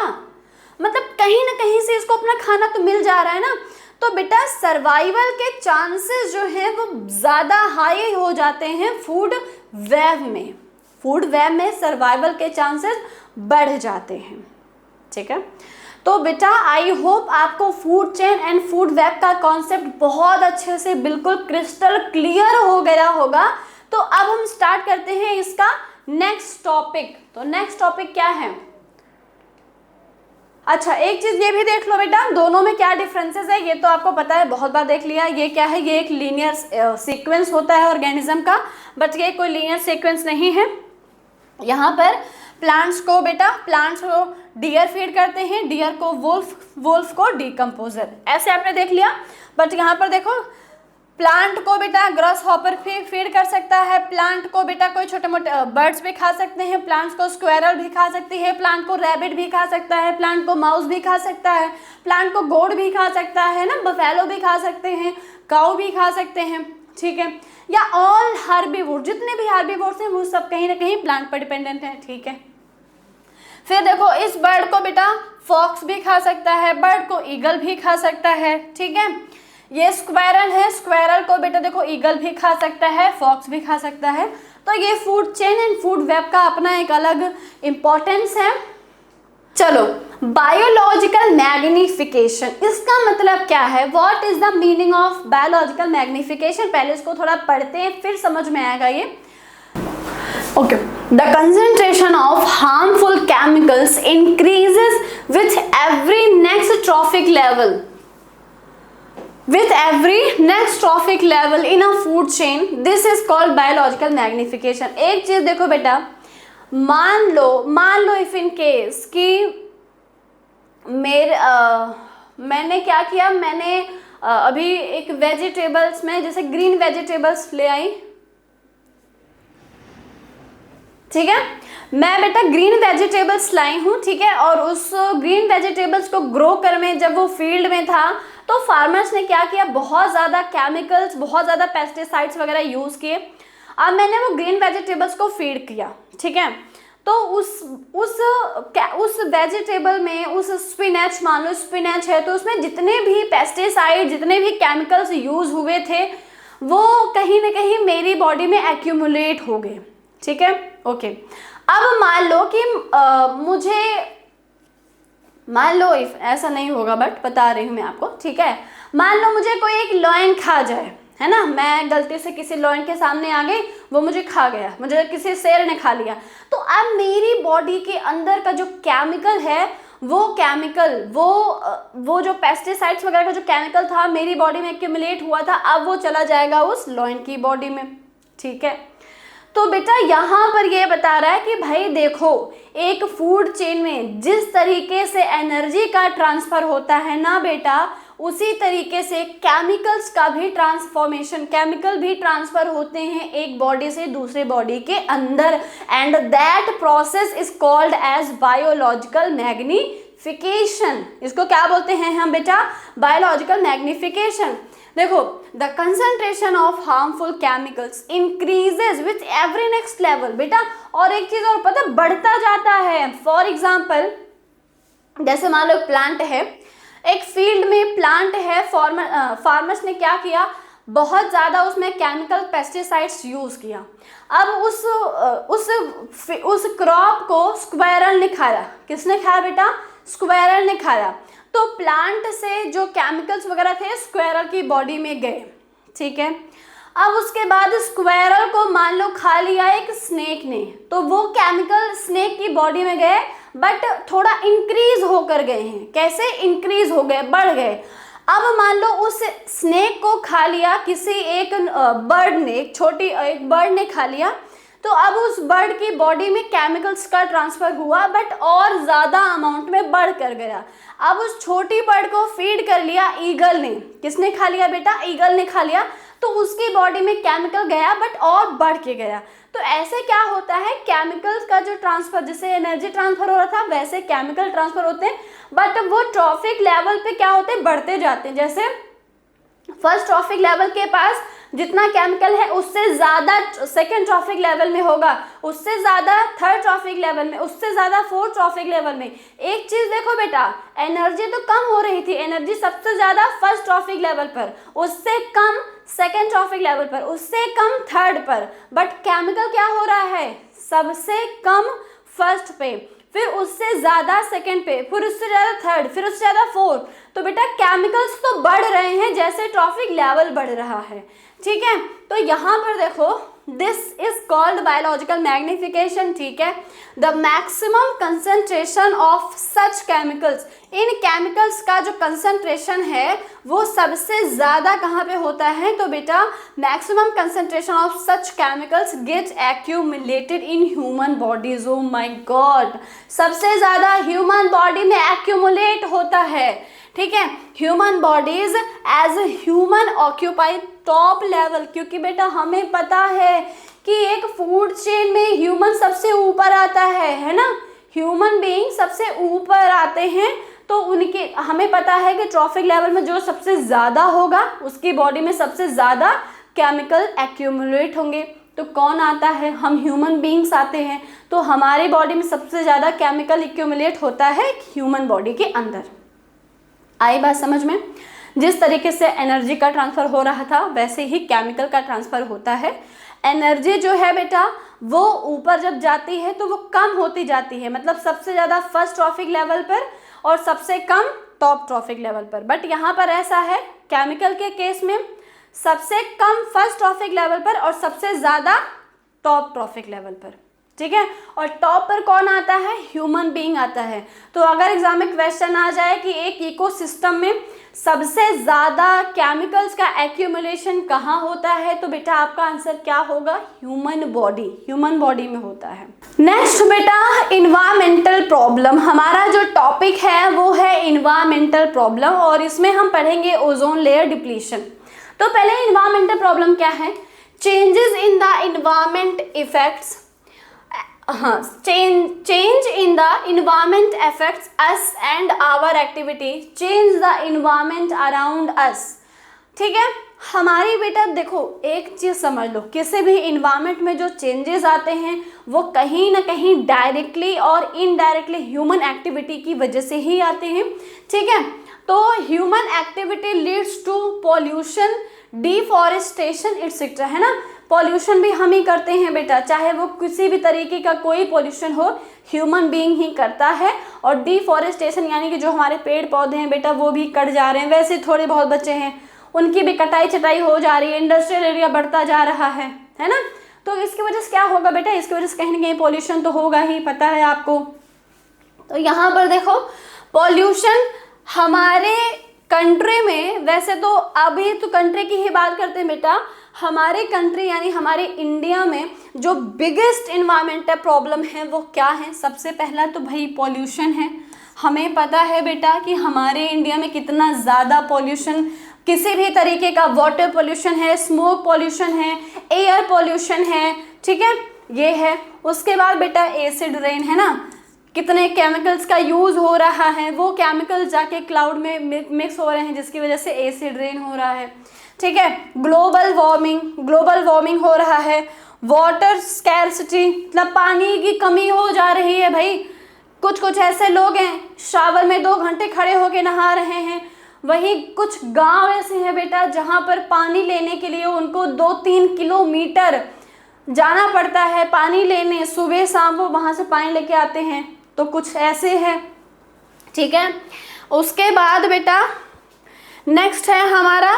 मतलब कहीं ना कहीं से इसको अपना खाना तो मिल जा रहा है ना। तो बेटा सर्वाइवल के चांसेस जो हैं वो ज़्यादा हाई हो जाते हैं फूड वेब में। फूड वेब में सर्वाइवल के चांसेस बढ़ जाते हैं। ठीक है, तो बेटा आई होप आपको food chain and food web का कॉन्सेप्ट बहुत अच्छे से बिल्कुल क्रिस्टल क्लियर हो गया होगा। तो अब हम स्टार्ट करते हैं इसका नेक्स्ट टॉपिक। तो नेक्स्ट टॉपिक क्या है? अच्छा एक चीज ये भी देख लो बेटा, दोनों में क्या डिफरेंसेस है ये तो आपको पता है, बहुत बार देख लिया। ये क्या है, ये एक लीनियर सीक्वेंस होता है ऑर्गेनिज्म का, बट ये कोई लीनियर सीक्वेंस नहीं है। यहाँ पर प्लांट्स को डियर फीड करते हैं, डियर को वुल्फ, वुल्फ को डिकम्पोजर। ऐसे आपने देख लिया। बट यहाँ पर देखो प्लांट को बेटा ग्रास हॉपर फीड कर सकता है, प्लांट को बेटा कोई छोटे मोटे बर्ड्स भी खा सकते हैं, प्लांट्स को स्क्वेरल भी खा सकती है, प्लांट को रैबिट भी खा सकता है, प्लांट को माउस भी खा सकता है, प्लांट को गोट भी खा सकता है ना, बफेलो भी खा सकते हैं, काऊ भी खा सकते हैं, ठीक है। या ऑल हर्बीवोर, जितने भी हर्बीवोर्स हैं वो सब कहीं ना कहीं प्लांट पर डिपेंडेंट हैं, ठीक है। फिर देखो इस बर्ड को बेटा फॉक्स भी खा सकता है, बर्ड को ईगल भी खा सकता है, ठीक है। ये स्क्वेरल है, स्क्वेरल को बेटा देखो ईगल भी खा सकता है, फॉक्स भी खा सकता है। तो ये food chain and food web का अपना एक अलग इंपॉर्टेंस है। चलो बायोलॉजिकल मैग्निफिकेशन, इसका मतलब क्या है? What is the meaning of biological magnification? पहले इसको थोड़ा पढ़ते हैं फिर समझ में आएगा ये। Okay, the concentration of harmful chemicals increases with every next trophic level, with every next trophic level in a food chain. This is called biological magnification. एक चीज देखो बेटा, मान लो इफ इन केस कि मैंने क्या किया, मैंने अभी एक वेजिटेबल्स में जैसे ग्रीन वेजिटेबल्स ले आई, ठीक है। मैं बेटा ग्रीन वेजिटेबल्स लाई हूँ, ठीक है। और उस ग्रीन वेजिटेबल्स को ग्रो कर में जब वो फील्ड में था तो फार्मर्स ने क्या किया, बहुत ज़्यादा केमिकल्स, बहुत ज़्यादा पेस्टिसाइड्स वगैरह यूज़ किए। अब मैंने वो ग्रीन वेजिटेबल्स को फीड किया, ठीक है। तो उस वेजिटेबल में, उस स्पिनच, मान लो स्पिनच है तो उसमें जितने भी पेस्टिसाइड, जितने भी केमिकल्स यूज़ हुए थे वो कहीं ना कहीं मेरी बॉडी में एक्यूमुलेट हो गए, ठीक है। ओके, अब मान लो कि मान लो इफ ऐसा नहीं होगा बट बता रही हूँ मैं आपको, ठीक है। मान लो मुझे कोई एक लॉयन खा जाए, है ना, मैं गलती से किसी लॉयन के सामने आ गई, वो मुझे खा गया, मुझे किसी शेर ने खा लिया, तो अब मेरी बॉडी के अंदर का जो केमिकल है वो केमिकल, वो जो पेस्टिसाइड्स वगैरह का जो केमिकल था मेरी बॉडी में एक्यूमुलेट हुआ था, अब वो चला जाएगा उस लॉयन की बॉडी में, ठीक है। तो बेटा यहाँ पर ये बता रहा है कि भाई देखो, एक फूड चेन में जिस तरीके से एनर्जी का ट्रांसफर होता है ना बेटा, उसी तरीके से केमिकल्स का भी ट्रांसफॉर्मेशन, केमिकल भी ट्रांसफर होते हैं एक बॉडी से दूसरे बॉडी के अंदर, and that process is called as biological magnification. इसको क्या बोलते हैं हम बेटा? Biological magnification. देखो, the concentration of harmful chemicals increases with every next level. बेटा और एक चीज और पता, बढ़ता जाता है। फॉर एग्जाम्पल जैसे मान लो प्लांट है, एक फील्ड में प्लांट है, फार्मर्स ने क्या किया, बहुत ज़्यादा उसमें केमिकल पेस्टिसाइड्स यूज़ किया। अब उस क्रॉप को स्क्वेरल ने खाया। किसने खाया बेटा? स्क्वेरल ने खाया। तो प्लांट से जो केमिकल्स वगैरह थे स्क्वेरल की बॉडी में गए, ठीक है। अब उसके बाद स्क्वेरल को मान लो खा लिया एक स्नेक ने, तो वो केमिकल स्नेक की बॉडी में गए बट थोड़ा इंक्रीज होकर गए हैं। कैसे इंक्रीज हो गए? बढ़ गए। अब मान लो उस स्नेक को खा लिया किसी एक बर्ड ने, एक बर्ड ने खा लिया, तो अब उस बर्ड की बॉडी में केमिकल्स का ट्रांसफर हुआ बट और ज़्यादा अमाउंट में बढ़ कर गया। अब उस छोटी बर्ड को फीड कर लिया ईगल ने। किसने खा लिया बेटा? ईगल ने खा लिया। तो उसकी बॉडी में केमिकल गया बट और बढ़ के गया। तो ऐसे क्या होता है, केमिकल्स का जो ट्रांसफर, जैसे एनर्जी ट्रांसफर हो रहा था वैसे केमिकल ट्रांसफर होते हैं, बट वो ट्रॉफिक लेवल पे क्या होते हैं, बढ़ते जाते हैं। जैसे फर्स्ट ट्रॉफिक लेवल के पास जितना केमिकल है उससे ज़्यादा सेकेंड ट्रॉफिक लेवल में होगा, उससे ज़्यादा थर्ड ट्रॉफिक लेवल में, उससे ज़्यादा फोर्थ ट्रॉफिक लेवल में। एक चीज़ देखो बेटा, एनर्जी तो कम हो रही थी, एनर्जी सबसे ज़्यादा फर्स्ट ट्रॉफिक लेवल पर, उससे कम सेकेंड ट्रॉफिक लेवल पर, उससे कम थर्ड पर, बट केमिकल क्या हो रहा है, सबसे कम फर्स्ट पे, फिर उससे ज़्यादा सेकेंड पे, फिर उससे ज़्यादा थर्ड, फिर उससे ज़्यादा फोर्थ। तो बेटा केमिकल्स तो बढ़ रहे हैं जैसे ट्रॉफिक लेवल बढ़ रहा है, ठीक है। तो यहाँ पर देखो this is called biological magnification, ठीक है। The maximum concentration of such chemicals, in chemicals का जो कंसंट्रेशन है वो सबसे ज़्यादा कहाँ पे होता है, तो बेटा maximum concentration of such chemicals get accumulated in human bodies. Oh my god, सबसे ज़्यादा ह्यूमन बॉडी में एक्यूमुलेट होता है, ठीक है। Human bodies as human occupy top level, क्योंकि बेटा हमें पता है कि एक फूड चेन में ह्यूमन सबसे ऊपर आता है ना, ह्यूमन बीइंग सबसे ऊपर आते हैं, तो उनके हमें पता है कि ट्रॉफिक लेवल में जो सबसे ज़्यादा होगा उसकी बॉडी में सबसे ज़्यादा केमिकल एक्यूमुलेट होंगे। तो कौन आता है, हम ह्यूमन बीइंग्स आते हैं, तो हमारी बॉडी में सबसे ज़्यादा केमिकल एक्यूमुलेट होता है ह्यूमन बॉडी के अंदर। आई बात समझ में? जिस तरीके से एनर्जी का ट्रांसफ़र हो रहा था वैसे ही केमिकल का ट्रांसफ़र होता है। एनर्जी जो है बेटा वो ऊपर जब जाती है तो वो कम होती जाती है, मतलब सबसे ज़्यादा फर्स्ट ट्रॉफिक लेवल पर और सबसे कम टॉप ट्रॉफिक लेवल पर। बट यहाँ पर ऐसा है केमिकल के केस में सबसे कम फर्स्ट ट्रॉफिक लेवल पर और सबसे ज़्यादा टॉप ट्रॉफिक लेवल पर, ठीक है। और टॉप पर कौन आता है, ह्यूमन बीइंग आता है। तो अगर एग्जाम में क्वेश्चन आ जाए कि एक इकोसिस्टम में सबसे ज़्यादा केमिकल्स का एक्यूमुलेशन कहाँ होता है, तो बेटा आपका आंसर क्या होगा, ह्यूमन बॉडी, ह्यूमन बॉडी में होता है। नेक्स्ट बेटा इन्वायरमेंटल प्रॉब्लम, हमारा जो टॉपिक है वो है इन्वायरमेंटल प्रॉब्लम और इसमें हम पढ़ेंगे ओजोन लेयर डिप्लीशन। तो पहले इन्वायरमेंटल प्रॉब्लम क्या है, changes in the environment effects, change in the environment affects us and our activity, change the environment around us, ठीक है। हमारी बेटा देखो एक चीज़ समझ लो, किसी भी इन्वायरमेंट में जो चेंजेस आते हैं वो कहीं ना कहीं डायरेक्टली और इनडायरेक्टली ह्यूमन एक्टिविटी की वजह से ही आते हैं, ठीक है। तो human activity leads to pollution, deforestation etcetera, है ना। पॉल्यूशन भी हम ही करते हैं बेटा, चाहे वो किसी भी तरीके का कोई पॉल्यूशन हो ह्यूमन बीइंग ही करता है। और डिफॉरेस्टेशन यानी कि जो हमारे पेड़ पौधे हैं बेटा वो भी कट जा रहे हैं, वैसे थोड़े बहुत बचे हैं उनकी भी कटाई छटाई हो जा रही है, इंडस्ट्रियल एरिया बढ़ता जा रहा है ना। तो इसकी वजह से क्या होगा बेटा, इसकी वजह से कहीं ना कहीं पॉल्यूशन तो होगा ही, पता है आपको। तो यहाँ पर देखो पॉल्यूशन हमारे कंट्री में, वैसे तो अभी तो कंट्री की ही बात करते हैं बेटा, हमारे कंट्री यानी हमारे इंडिया में जो बिगेस्ट इन्वायरमेंटल प्रॉब्लम है वो क्या है, सबसे पहला तो भाई पॉल्यूशन है। हमें पता है बेटा कि हमारे इंडिया में कितना ज़्यादा पॉल्यूशन, किसी भी तरीके का वाटर पॉल्यूशन है, स्मोक पॉल्यूशन है, एयर पॉल्यूशन है, ठीक है, ये है। उसके बाद बेटा एसिड रेन है ना, कितने केमिकल्स का यूज़ हो रहा है, वो केमिकल जाके क्लाउड में मिक्स हो रहे हैं जिसकी वजह से एसिड रेन हो रहा है, ठीक है। ग्लोबल वार्मिंग हो रहा है, वाटर स्कैर्सिटी मतलब पानी की कमी हो जा रही है भाई। कुछ ऐसे लोग हैं शावर में 2 घंटे खड़े होके नहा रहे हैं, वहीं कुछ गांव ऐसे हैं बेटा जहां पर पानी लेने के लिए उनको 2-3 किलोमीटर जाना पड़ता है पानी लेने, सुबह शाम वो वहाँ से पानी लेके आते हैं। तो कुछ ऐसे है, ठीक है। उसके बाद बेटा नेक्स्ट है हमारा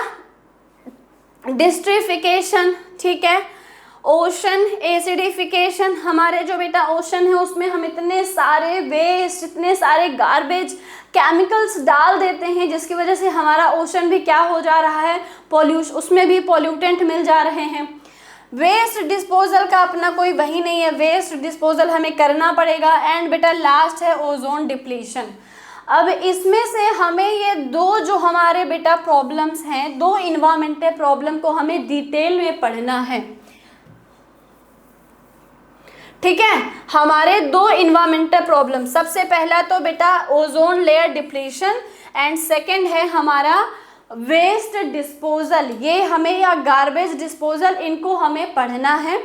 डिस्ट्रिफिकेशन, ठीक है। ओशन एसिडिफिकेशन, हमारे जो बेटा ओशन है उसमें हम इतने सारे वेस्ट, इतने सारे गार्बेज केमिकल्स डाल देते हैं जिसकी वजह से हमारा ओशन भी क्या हो जा रहा है, उसमें भी पॉल्यूटेंट मिल जा रहे हैं। वेस्ट डिस्पोजल का अपना कोई वही नहीं है, वेस्ट डिस्पोजल हमें करना पड़ेगा। एंड बेटा लास्ट है ओजोन डिप्लीशन। अब इसमें से हमें ये 2 जो हमारे बेटा प्रॉब्लम्स हैं, 2 इन्वायरमेंटल प्रॉब्लम को हमें डिटेल में पढ़ना है, ठीक है। हमारे 2 इन्वायरमेंटल प्रॉब्लम, सबसे पहला तो बेटा ozone layer depletion and second है हमारा वेस्ट डिस्पोजल, ये हमें या गार्बेज डिस्पोजल, इनको हमें पढ़ना है,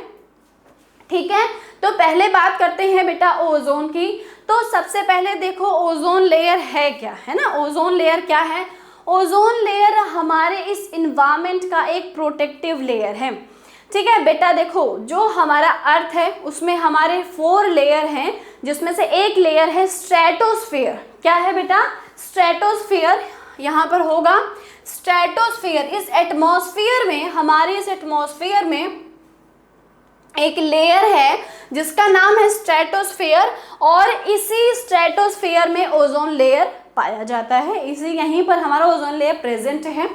ठीक है। तो पहले बात करते हैं बेटा ओजोन की। तो सबसे पहले देखो ओजोन लेयर है क्या, है ना। ओजोन लेयर क्या है, ओजोन लेयर हमारे इस इन्वायरमेंट का एक प्रोटेक्टिव लेयर है, ठीक है बेटा। देखो जो हमारा अर्थ है उसमें हमारे 4 लेयर हैं जिसमें से एक लेयर है स्ट्रेटोस्फीयर। क्या है बेटा, स्ट्रेटोस्फीयर, यहाँ पर होगा स्ट्रेटोस्फीयर। इस एटमॉस्फेयर में, हमारे इस एटमॉस्फेयर में एक लेयर है जिसका नाम है स्ट्रेटोस्फेयर, और इसी स्ट्रेटोस्फेयर में ओजोन लेयर पाया जाता है। इसी यहीं पर हमारा ओजोन लेयर प्रेजेंट है।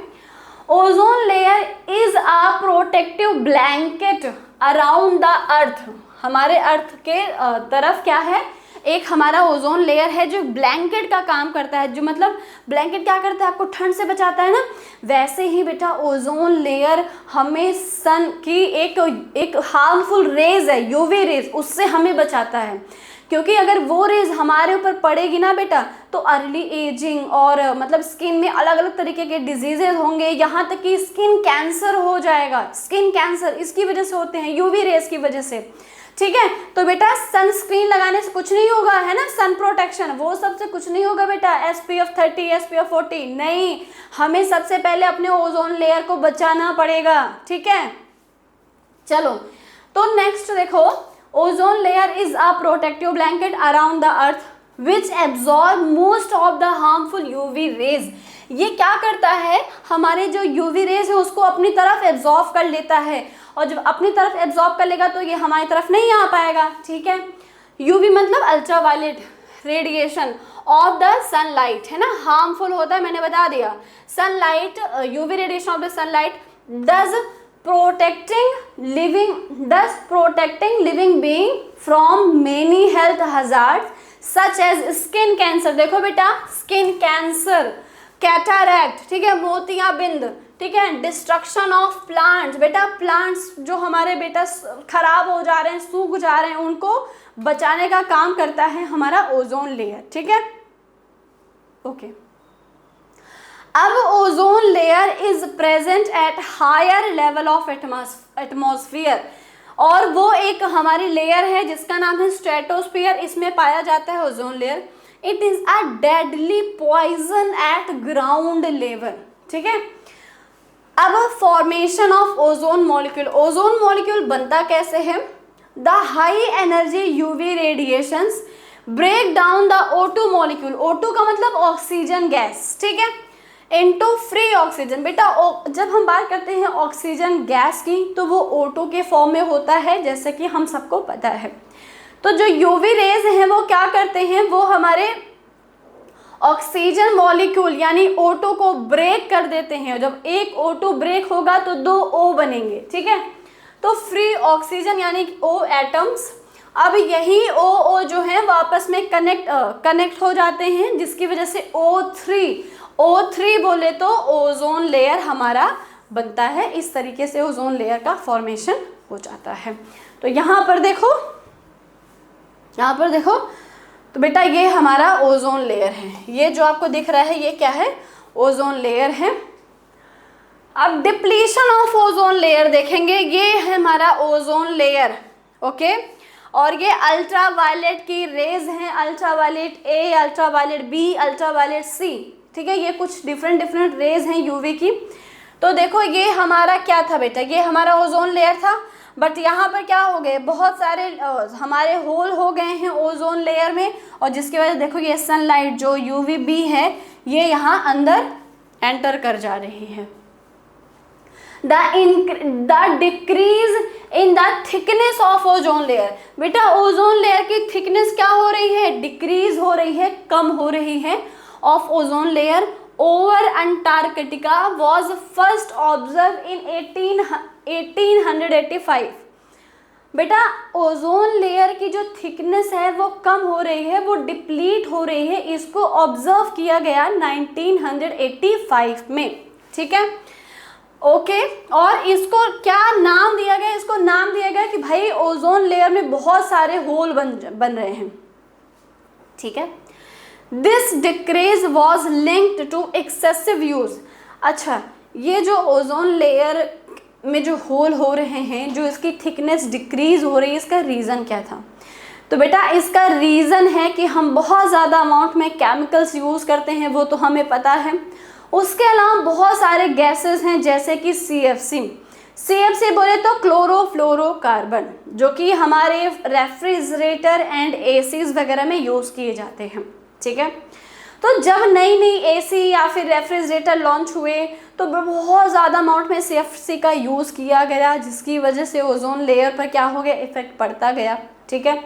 Ozone layer is a protective blanket around the earth. हमारे अर्थ के तरफ क्या है, एक हमारा ओजोन लेयर है जो ब्लैंकेट का काम करता है। जो मतलब ब्लैंकेट क्या करता है, आपको ठंड से बचाता है ना, वैसे ही बेटा ओजोन लेयर हमें सन की एक हार्मफुल रेज है, यूवी रेज, उससे हमें बचाता है। क्योंकि अगर वो रेज हमारे ऊपर पड़ेगी ना बेटा, तो अर्ली एजिंग और मतलब स्किन में अलग अलग तरीके के डिजीजेज होंगे, यहाँ तक कि स्किन कैंसर हो जाएगा। स्किन कैंसर इसकी वजह से होते हैं, यूवी रेज की वजह से। ठीक है, तो बेटा सनस्क्रीन लगाने से कुछ नहीं होगा, है ना, सन प्रोटेक्शन, वो सबसे कुछ नहीं होगा बेटा, SPF 30 SPF 40 नहीं, हमें सबसे पहले अपने ओजोन लेयर को बचाना पड़ेगा। ठीक है, चलो तो नेक्स्ट देखो, ozone layer is a protective blanket around the earth which absorb most of the harmful UV rays. ये क्या करता है, हमारे जो यूवी रेज है उसको अपनी तरफ एब्जॉर्ब कर लेता है, और जब अपनी तरफ एब्जॉर्ब कर लेगा तो ये हमारी तरफ नहीं आ पाएगा। ठीक है, यूवी मतलब ultraviolet radiation of the sunlight, है ना, हार्मफुल होता है, मैंने बता दिया। Sunlight, UV radiation of the sunlight does protecting living being from many health hazards such as skin cancer. देखो बेटा, स्किन कैंसर, कैटरैक्ट, ठीक है, मोतियाबिंद, ठीक है, डिस्ट्रक्शन ऑफ प्लांट्स, बेटा प्लांट्स जो हमारे बेटा खराब हो जा रहे हैं, सूख जा रहे हैं, उनको बचाने का काम करता है हमारा ओजोन लेयर। ठीक है, ओके। अब ozone layer is present at higher level of atmosphere, और वो एक हमारी लेयर है जिसका नाम है स्ट्रेटोस्फियर, इसमें पाया जाता है ozone layer. It is a deadly poison at ground level. ठीक है, अब formation of ozone molecule, ozone molecule बनता कैसे है, the high energy UV radiations break down the O2 molecule, O2 का मतलब ऑक्सीजन गैस, ठीक है, इनटू फ्री ऑक्सीजन। बेटा जब हम बात करते हैं ऑक्सीजन गैस की तो वो O2 के फॉर्म में होता है, जैसे कि हम सबको पता है। तो जो यूवी रेज हैं वो क्या करते हैं, वो हमारे ऑक्सीजन मॉलिक्यूल यानी O2 को ब्रेक कर देते हैं। जब एक O2 ब्रेक होगा तो 2 O बनेंगे। ठीक है, तो फ्री ऑक्सीजन यानी O एटम्स, अब यही O जो है वापस में कनेक्ट हो जाते हैं, जिसकी वजह से O3 बोले तो ओजोन लेयर हमारा बनता है। इस तरीके से ओजोन लेयर का फॉर्मेशन हो जाता है। तो यहाँ पर देखो तो बेटा ये हमारा ओजोन लेयर है, ये जो आपको दिख रहा है ये क्या है, ओजोन लेयर है। अब डिप्लीशन ऑफ ओजोन लेयर देखेंगे, ये है हमारा ओजोन लेयर, ओके, और ये अल्ट्रावायलेट की रेज हैं, ultraviolet A, ultraviolet B, ultraviolet C। ठीक है, ये कुछ डिफरेंट रेज हैं यूवी की। तो देखो ये हमारा क्या था बेटा, ये हमारा ओजोन लेयर था, बट यहाँ पर क्या हो गए, बहुत सारे हमारे होल हो गए हैं ओजोन लेयर में, और जिसकी वजह से देखो ये सनलाइट जो UVB है ये यहाँ अंदर एंटर कर जा रही है। The decrease in the thickness of ozone layer, बेटा ओजोन लेयर की थिकनेस क्या हो रही है, डिक्रीज हो रही है, कम हो रही है, of ozone layer over Antarctica was first observe in 1885। बेटा ओजोन लेयर की जो थिकनेस है वो कम हो रही है, वो डिप्लीट हो रही है, इसको ऑब्जर्व किया गया 1985 में। ठीक है, ओके, और इसको क्या नाम दिया गया, इसको नाम दिया गया कि भाई ओजोन लेयर में बहुत सारे होल बन रहे हैं। ठीक है, this decrease was linked to excessive use. अच्छा, ये जो ओजोन लेयर में जो होल हो रहे हैं, जो इसकी थिकनेस डिक्रीज हो रही है, इसका रीज़न क्या था, तो बेटा इसका रीज़न है कि हम बहुत ज़्यादा अमाउंट में केमिकल्स यूज़ करते हैं, वो तो हमें पता है। उसके अलावा बहुत सारे गैसेस हैं जैसे कि CFC बोले तो क्लोरोफ्लोरोकार्बन, जो कि हमारे रेफ्रिजरेटर एंड ACs वगैरह में यूज़ किए जाते हैं। ठीक है, तो जब नई नई एसी या फिर रेफ्रिजरेटर लॉन्च हुए तो बहुत ज़्यादा अमाउंट में सीएफसी का यूज़ किया गया, जिसकी वजह से ओजोन लेयर पर क्या हो गया, इफेक्ट पड़ता गया। ठीक है,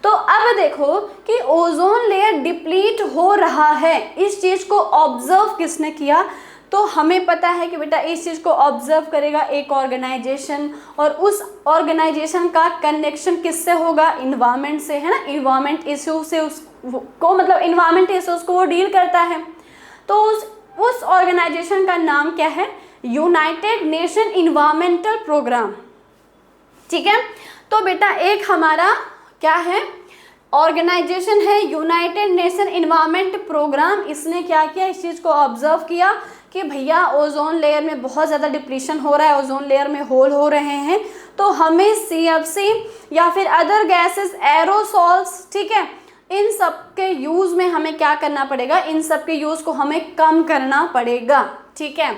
तो अब देखो कि ओजोन लेयर डिप्लीट हो रहा है, इस चीज़ को ऑब्जर्व किसने किया, तो हमें पता है कि बेटा इस चीज़ को ऑब्जर्व करेगा एक ऑर्गेनाइजेशन, और उस ऑर्गेनाइजेशन का कनेक्शन किससे होगा, इन्वायरमेंट से, है ना। इन्वायरमेंट इश्यू से उसको मतलब इन्वायरमेंट इश्यूज को वो डील करता है। तो उस ऑर्गेनाइजेशन का नाम क्या है, यूनाइटेड नेशन इन्वायरमेंटल प्रोग्राम। ठीक है, तो बेटा एक हमारा क्या है, ऑर्गेनाइजेशन है यूनाइटेड नेशन इन्वायरमेंट प्रोग्राम। इसने क्या किया, इस चीज़ को ऑब्जर्व किया कि भैया ओजोन लेयर में बहुत ज़्यादा डिप्लीशन हो रहा है, ओजोन लेयर में होल हो रहे हैं, तो हमें सीएफसी या फिर अदर गैसेस, एरोसॉल्स, ठीक है, इन सब के यूज़ में हमें क्या करना पड़ेगा, इन सब के यूज़ को हमें कम करना पड़ेगा। ठीक है,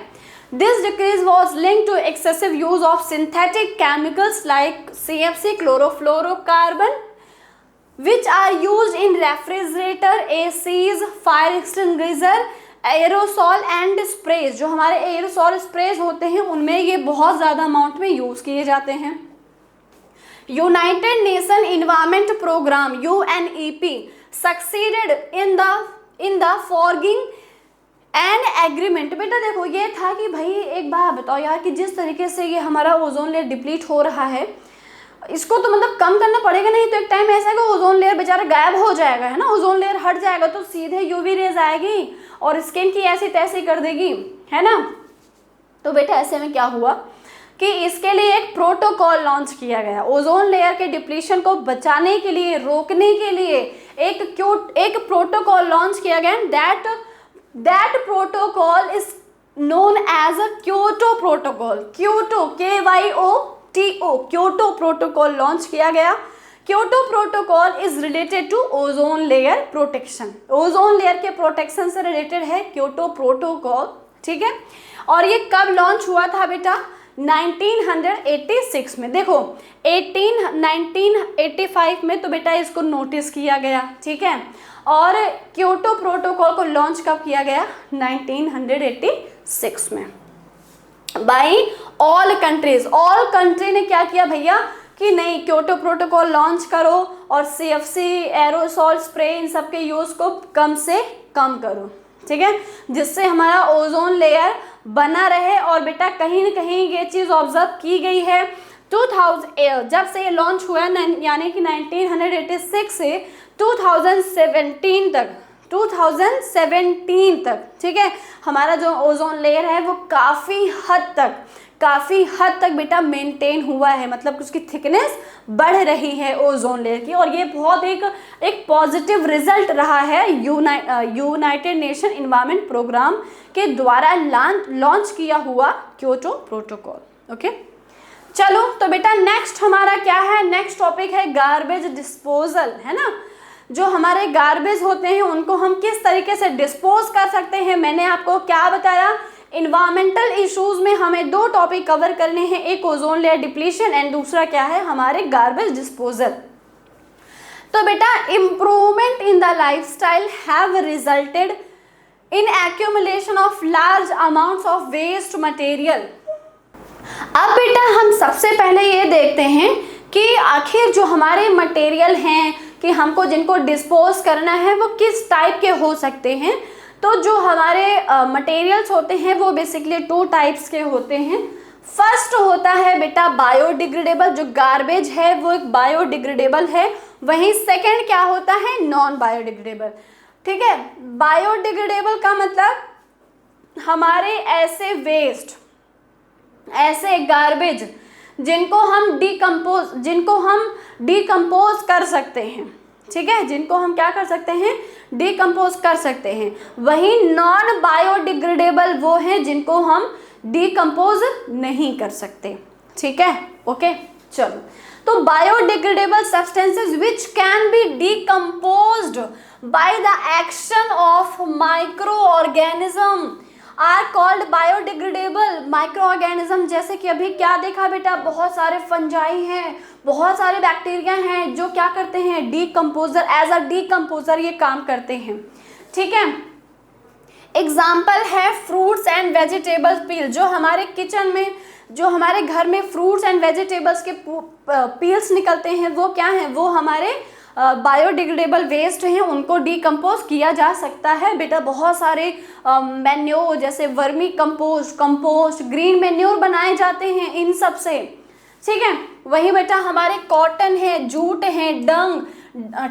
this decrease was linked to excessive use of synthetic chemicals like CFC, chlorofluorocarbon, which are used in refrigerator, ACs, fire extinguisher, aerosol and sprays. जो हमारे एरोसॉल स्प्रेज होते हैं उनमें ये बहुत ज़्यादा अमाउंट में यूज़ किए जाते हैं। United Nation Environment Programme UNEP succeeded in the forging and agreement. बेटा देखो ये था कि भाई एक बात बताओ यार कि जिस तरीके से ये हमारा ओजोन लेयर डिप्लीट हो रहा है, इसको तो मतलब कम करना पड़ेगा, नहीं तो एक टाइम ऐसा है कि ओजोन लेयर बेचारा गायब हो जाएगा, है ना। ओजोन लेयर हट जाएगा तो सीधे यूवी रेज आएगी और स्किन की ऐसी तैसी कर देगी, है ना। तो बेटा ऐसे में क्या हुआ कि इसके लिए एक प्रोटोकॉल लॉन्च किया गया, ओजोन लेयर के डिप्लीशन को बचाने के लिए, रोकने के लिए एक प्रोटोकॉल लॉन्च किया गया। That protocol is known as a Kyoto protocol. Kyoto, KYOTO, Kyoto protocol launch किया गया। Kyoto protocol is related to ozone layer protection. Ozone layer के प्रोटेक्शन से रिलेटेड है क्योटो प्रोटोकॉल। ठीक है, और ये कब लॉन्च हुआ था बेटा, 1986 में। देखो 1985 में तो बेटा इसको नोटिस किया गया। ठीक है, और क्योटो प्रोटोकॉल को लॉन्च कब किया गया, 1986 में by all countries. All country ने क्या किया भैया कि नहीं, क्योटो प्रोटोकॉल लॉन्च करो और CFC, एरोसॉल स्प्रे, इन सब के यूज़ को कम से कम करो। ठीक है, जिससे हमारा ओजोन लेयर बना रहे। और बेटा कहीं न कहीं ये चीज़ ऑब्जर्व की गई है 2000, जब से ये लॉन्च हुआ यानी कि 1986 से 2017 तक, ठीक है, हमारा जो ओजोन लेयर है वो काफ़ी हद तक बेटा मेंटेन हुआ है, मतलब उसकी थिकनेस बढ़ रही है ओजोन लेयर की। और ये बहुत एक पॉजिटिव रिजल्ट रहा है यूनाइटेड नेशन इन्वायरमेंट प्रोग्राम के द्वारा लॉन्च किया हुआ क्योटो प्रोटोकॉल। ओके, चलो तो बेटा नेक्स्ट हमारा क्या है, नेक्स्ट टॉपिक है गार्बेज डिस्पोजल, है ना। जो हमारे गार्बेज होते हैं उनको हम किस तरीके से डिस्पोज कर सकते हैं। मैंने आपको क्या बताया, इन्वायरमेंटल इश्यूज में हमें दो टॉपिक कवर करने हैं, एक ओजोन लेयर डिप्लीशन एंड दूसरा क्या है हमारे गार्बेज डिस्पोजल। तो बेटा improvement in the lifestyle have resulted in accumulation of large amounts of waste material. अब बेटा हम सबसे पहले ये देखते हैं कि आखिर जो हमारे मटेरियल हैं कि हमको जिनको डिस्पोज करना है वो किस टाइप के हो सकते हैं। तो जो हमारे मटेरियल्स होते हैं वो बेसिकली 2 टाइप्स के होते हैं। फर्स्ट होता है बेटा बायोडिग्रेडेबल, जो गार्बेज है वो एक बायोडिग्रेडेबल है। वहीं सेकंड क्या होता है, नॉन बायोडिग्रेडेबल। ठीक है, बायोडिग्रेडेबल का मतलब हमारे ऐसे वेस्ट, ऐसे गार्बेज जिनको हम डिकम्पोज कर सकते हैं। ठीक है, जिनको हम क्या कर सकते हैं, डिकम्पोज कर सकते हैं। वहीं नॉन बायोडिग्रेडेबल वो हैं जिनको हम डिकम्पोज नहीं कर सकते। ठीक है, ओके, चलो। तो biodegradable substances which can be decomposed by the action of micro organism are called biodegradable. Micro organism जैसे कि अभी क्या देखा बेटा, बहुत सारे फंजाई हैं, बहुत सारे बैक्टीरिया हैं जो क्या करते हैं, डीकम्पोजर, एज अ डीकम्पोजर ये काम करते हैं। ठीक है, एग्जाम्पल है फ्रूट्स एंड वेजिटेबल्स पील, जो हमारे किचन में, जो हमारे घर में फ्रूट्स एंड वेजिटेबल्स के पील्स निकलते हैं वो क्या हैं, वो हमारे बायोडिग्रेडेबल वेस्ट हैं, उनको डिकम्पोज किया जा सकता है बेटा। बहुत सारे मैन्योर जैसे वर्मी कंपोस्ट, ग्रीन मैन्योर बनाए जाते हैं इन सब से, ठीक है। वही बेटा हमारे कॉटन है, जूट है, डंग,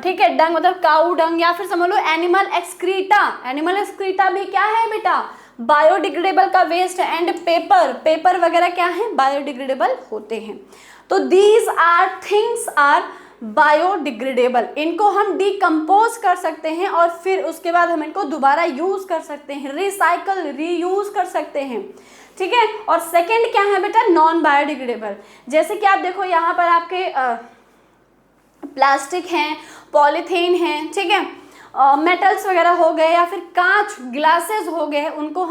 ठीक है, डंग मतलब काऊ डंग या फिर समझ लो एनिमल एक्सक्रीटा भी क्या है बेटा, बायोडिग्रेडेबल का वेस्ट है। एंड पेपर वगैरह क्या है, बायोडिग्रेडेबल होते हैं। तो these are things are biodegradable, इनको हम डिकम्पोज कर सकते हैं और फिर उसके बाद हम इनको दोबारा यूज कर सकते हैं, रिसाइकल रीयूज कर सकते हैं, ठीक है। और सेकंड क्या है बेटा, नॉन बायोडिग्रेडेबल, जैसे कि आप देखो यहाँ पर आपके प्लास्टिक हैं, पॉलीथीन हैं, ठीक है, मेटल्स वगैरह हो गए या फिर कांच ग्लासेस हो गए, उनको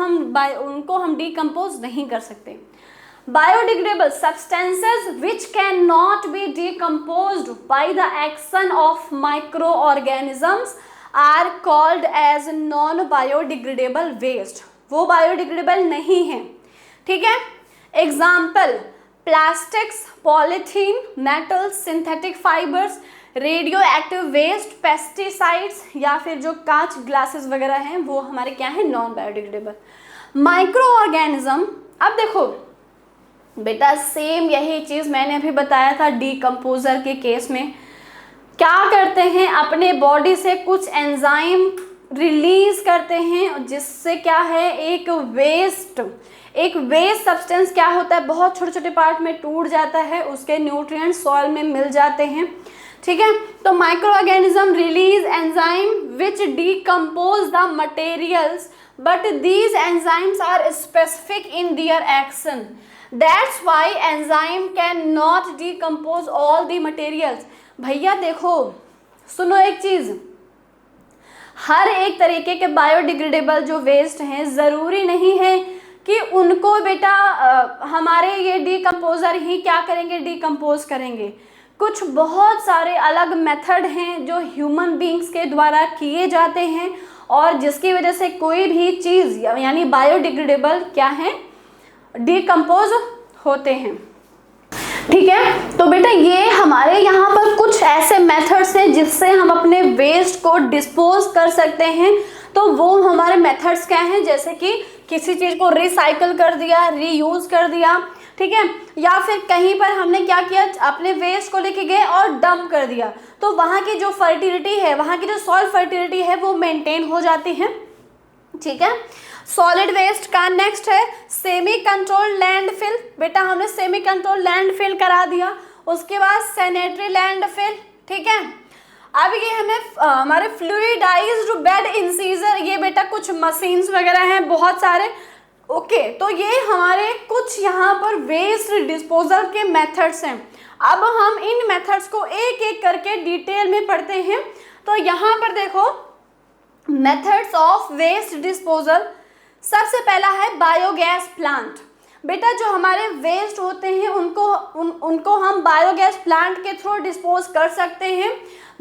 हम डिकम्पोज नहीं कर सकते। Biodegradable substances which cannot be decomposed by the action of microorganisms are called as non-biodegradable waste, वो बायोडिग्रेडेबल नहीं है, ठीक है। Example plastics, polythene, metals, synthetic fibres, radio active waste, pesticides या फिर जो कांच ग्लासेस वगैरह हैं वो हमारे क्या है, नॉन बायोडिग्रेडेबल। माइक्रो ऑर्गेनिज्म, अब देखो बेटा सेम यही चीज मैंने अभी बताया था डीकम्पोजर के केस में, क्या करते हैं, अपने बॉडी से कुछ एंजाइम रिलीज करते हैं जिससे क्या है, एक वेस्ट सब्सटेंस क्या होता है, बहुत छोटे छोटे पार्ट में टूट जाता है, उसके न्यूट्रिएंट्स सॉइल में मिल जाते हैं, ठीक है। तो micro organism release enzyme which decompose the materials but these enzymes are specific in their action, that's why enzyme can not decompose all the materials. भैया देखो सुनो एक चीज, हर एक तरीके के बायोडिग्रेडेबल जो वेस्ट हैं ज़रूरी नहीं है कि उनको बेटा हमारे ये डिकम्पोजर ही क्या करेंगे, डिकम्पोज करेंगे। कुछ बहुत सारे अलग मेथड हैं जो ह्यूमन बींग्स के द्वारा किए जाते हैं और जिसकी वजह से कोई भी चीज़ यानी बायोडिग्रेडेबल क्या है, डिकम्पोज होते हैं, ठीक है। तो बेटा ये हमारे यहाँ पर कुछ ऐसे मेथड्स हैं जिससे हम अपने वेस्ट को डिस्पोज कर सकते हैं। तो वो हमारे मेथड्स क्या हैं, जैसे कि किसी चीज़ को रिसाइकल कर दिया, रीयूज कर दिया, ठीक है, या फिर कहीं पर हमने क्या किया, अपने वेस्ट को लेके गए और डंप कर दिया, तो वहाँ की जो फर्टिलिटी है, वहाँ की जो सॉइल फर्टिलिटी है वो मेंटेन हो जाती है, ठीक है। सॉलिड वेस्ट का नेक्स्ट है सेमी कंट्रोल्ड लैंडफिल, बेटा हमने सेमी कंट्रोल्ड लैंडफिल करा दिया, उसके बाद सैनिटरी लैंडफिल, ठीक है। अब ये हमें हमारे फ्लूइडाइज्ड बेड इंसीजर, ये बेटा कुछ मशीन्स वगैरह हैं बहुत सारे, ओके। तो ये हमारे कुछ यहाँ पर वेस्ट डिस्पोजल के मेथड्स हैं। अब हम इन मेथड्स को एक एक करके डिटेल में पढ़ते हैं। तो यहाँ पर देखो मेथड्स ऑफ वेस्ट डिस्पोजल, सबसे पहला है बायोगैस प्लांट। बेटा जो हमारे वेस्ट होते हैं उनको हम बायोगैस प्लांट के थ्रू डिस्पोज कर सकते हैं।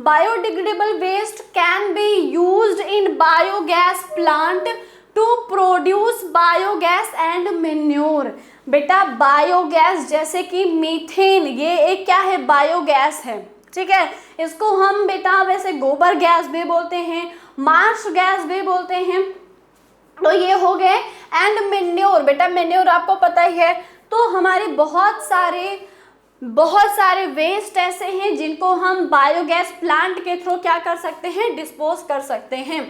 Biodegradable waste can be used in biogas plant to produce biogas and manure. बेटा बायोगैस जैसे कि मीथेन, ये एक क्या है, बायोगैस है, ठीक है। इसको हम बेटा वैसे गोबर गैस भी बोलते हैं, मार्श गैस भी बोलते हैं, तो ये हो गए। एंड मैन्योर, बेटा मैन्योर आपको पता ही है। तो हमारे बहुत सारे वेस्ट ऐसे हैं जिनको हम बायोगैस प्लांट के थ्रू क्या कर सकते हैं, डिस्पोज कर सकते हैं।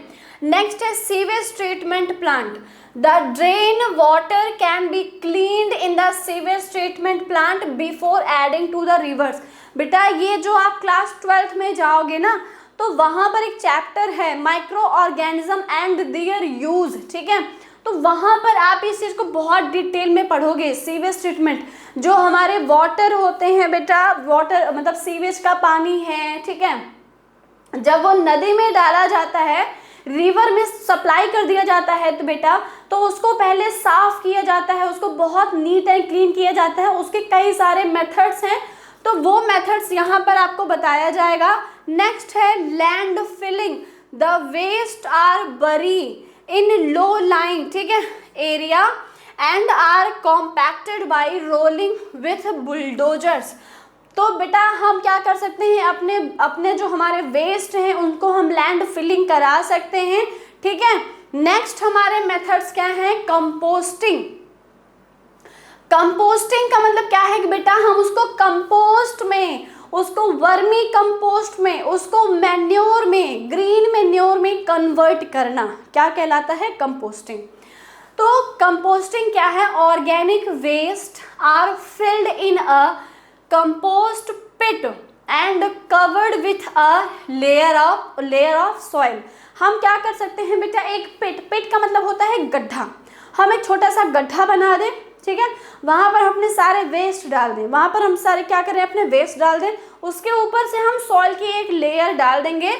नेक्स्ट है sewage treatment plant. The drain water can be cleaned in the sewage treatment plant before adding to the rivers. बेटा ये जो आप क्लास 12th में जाओगे ना, तो वहाँ पर एक चैप्टर है micro organism and their use, ठीक है। तो वहाँ पर आप इस चीज़ को बहुत डिटेल में पढ़ोगे। सीवेज ट्रीटमेंट, जो हमारे वाटर होते हैं बेटा, वाटर मतलब सीवेज का पानी है, ठीक है, जब वो नदी में डाला जाता है, रिवर में सप्लाई कर दिया जाता है, तो बेटा तो उसको पहले साफ किया जाता है, उसको बहुत नीट एंड क्लीन किया जाता है। उसके कई सारे मेथड्स हैं, तो वो मेथड्स यहाँ पर आपको बताया जाएगा। नेक्स्ट है land filling. The waste are bury in low line, ठीक है, area and are compacted by rolling with bulldozers. तो बेटा हम क्या कर सकते हैं, अपने अपने जो हमारे वेस्ट हैं उनको हम लैंड फिलिंग करा सकते हैं, ठीक है। नेक्स्ट हमारे मेथड्स क्या हैं, कंपोस्टिंग। कंपोस्टिंग का मतलब क्या है कि बेटा हम उसको कंपोस्ट में, उसको वर्मी कंपोस्ट में, उसको मैन्योर में, ग्रीन मैन्योर में कन्वर्ट करना, क्या कहलाता है, कंपोस्टिंग। तो कंपोस्टिंग क्या है, organic waste are filled in a compost pit and covered with a layer of soil. हम क्या कर सकते हैं बेटा, एक पिट का मतलब होता है गड्ढा, हम एक छोटा सा गड्ढा बना दें, ठीक है, वहां पर अपने सारे वेस्ट डाल दें, वहां पर हम सारे क्या करें, अपने वेस्ट डाल दें, उसके ऊपर से हम सॉइल की एक लेयर डाल देंगे,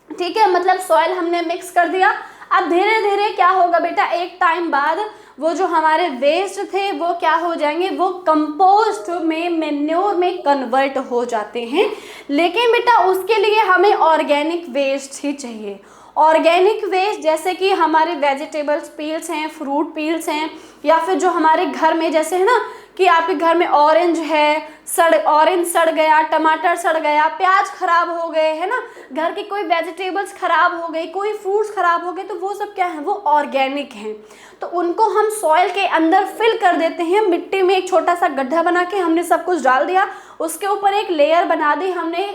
ठीक है, मतलब सॉइल हमने मिक्स कर दिया। अब धीरे धीरे क्या होगा बेटा, एक टाइम बाद वो जो हमारे वेस्ट थे वो क्या हो जाएंगे, वो कंपोस्ट में, मेन्योर में कन्वर्ट हो जाते हैं। लेकिन बेटा उसके लिए हमें ऑर्गेनिक वेस्ट ही चाहिए। ऑर्गेनिक वेस्ट जैसे कि हमारे वेजिटेबल्स पील्स हैं, फ्रूट पील्स हैं, या फिर जो हमारे घर में जैसे है ना कि आपके घर में ऑरेंज है, ऑरेंज सड़ गया, टमाटर सड़ गया, प्याज खराब हो गए, है ना, घर की कोई वेजिटेबल्स खराब हो गई, कोई फ्रूट्स खराब हो गए, तो वो सब क्या है, वो ऑर्गेनिक हैं। तो उनको हम सॉइल के अंदर फिल कर देते हैं, मिट्टी में एक छोटा सा गड्ढा बना के हमने सब कुछ डाल दिया, उसके ऊपर एक लेयर बना दी हमने,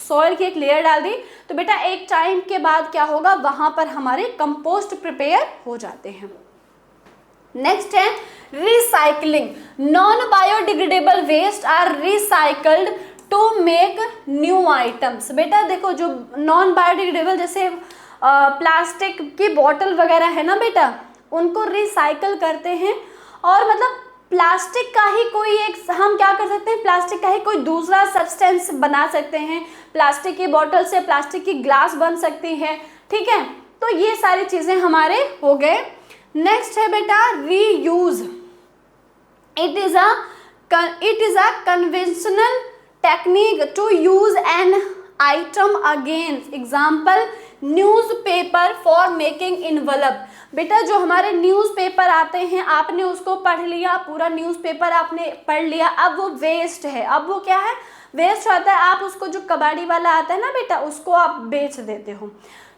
सॉइल की एक लेयर डाल दी, तो बेटा एक टाइम के बाद क्या होगा, वहां पर हमारे कंपोस्ट प्रिपेयर हो जाते हैं। नेक्स्ट है recycling. Non biodegradable waste are recycled to make new items. बेटा देखो जो नॉन बायोडिग्रेडेबल जैसे प्लास्टिक की बॉटल वगैरह है ना बेटा, उनको रिसाइकल करते हैं, और मतलब प्लास्टिक का ही कोई एक, हम क्या कर सकते हैं, प्लास्टिक का ही कोई दूसरा सब्सटेंस बना सकते हैं। प्लास्टिक की बॉटल से प्लास्टिक की ग्लास बन सकती है, ठीक है। तो ये सारी चीजें हमारे हो गए। नेक्स्ट है बेटा reuse. It is a conventional technique to use an item again. Example newspaper for making envelope. बेटा जो हमारे न्यूज़पेपर आते हैं, आपने उसको पढ़ लिया, पूरा न्यूज़पेपर आपने पढ़ लिया, अब वो वेस्ट है, अब वो क्या है, वेस्ट होता है। आप उसको, जो कबाड़ी वाला आता है ना बेटा, उसको आप बेच देते हो,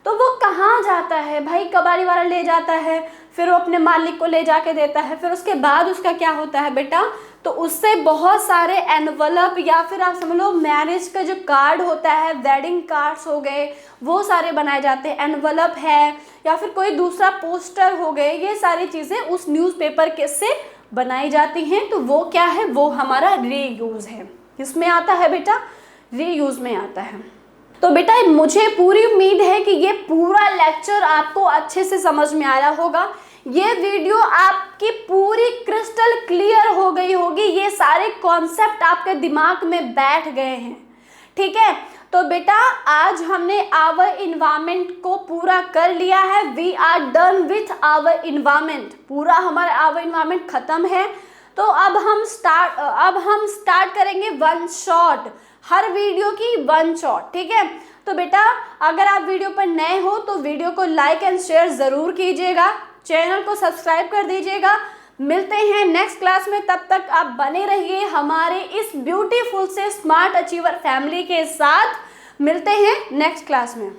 तो वो कहाँ जाता है भाई, कबाड़ी वाला ले जाता है, फिर वो अपने मालिक को ले जाके देता है, फिर उसके बाद उसका क्या होता है बेटा, तो उससे बहुत सारे एनवलप, या फिर आप समझ लो मैरिज का जो कार्ड होता है, वेडिंग कार्ड्स हो गए, वो सारे बनाए जाते हैं। एनवलप है या फिर कोई दूसरा पोस्टर हो गए, ये सारी चीज़ें उस न्यूज़पेपर के से बनाई जाती हैं। तो वो क्या है, वो हमारा रीयूज है। किसमें आता है बेटा, रीयूज में आता है। तो बेटा मुझे पूरी उम्मीद है कि ये पूरा लेक्चर आपको अच्छे से समझ में आया होगा। ये वीडियो आपकी पूरी क्रिस्टल क्लियर हो गई होगी, ये सारे कॉन्सेप्ट आपके दिमाग में बैठ गए हैं, ठीक है। तो बेटा आज हमने आवर इन्वायरमेंट को पूरा कर लिया है। We are done with our environment. पूरा हमारा आवर इन्वायरमेंट खत्म है। तो अब हम स्टार्ट करेंगे वन शॉट, हर वीडियो की वन शॉट, ठीक है। तो बेटा अगर आप वीडियो पर नए हो तो वीडियो को लाइक एंड शेयर ज़रूर कीजिएगा, चैनल को सब्सक्राइब कर दीजिएगा। मिलते हैं नेक्स्ट क्लास में, तब तक आप बने रहिए हमारे इस ब्यूटीफुल से स्मार्ट अचीवर फैमिली के साथ। मिलते हैं नेक्स्ट क्लास में।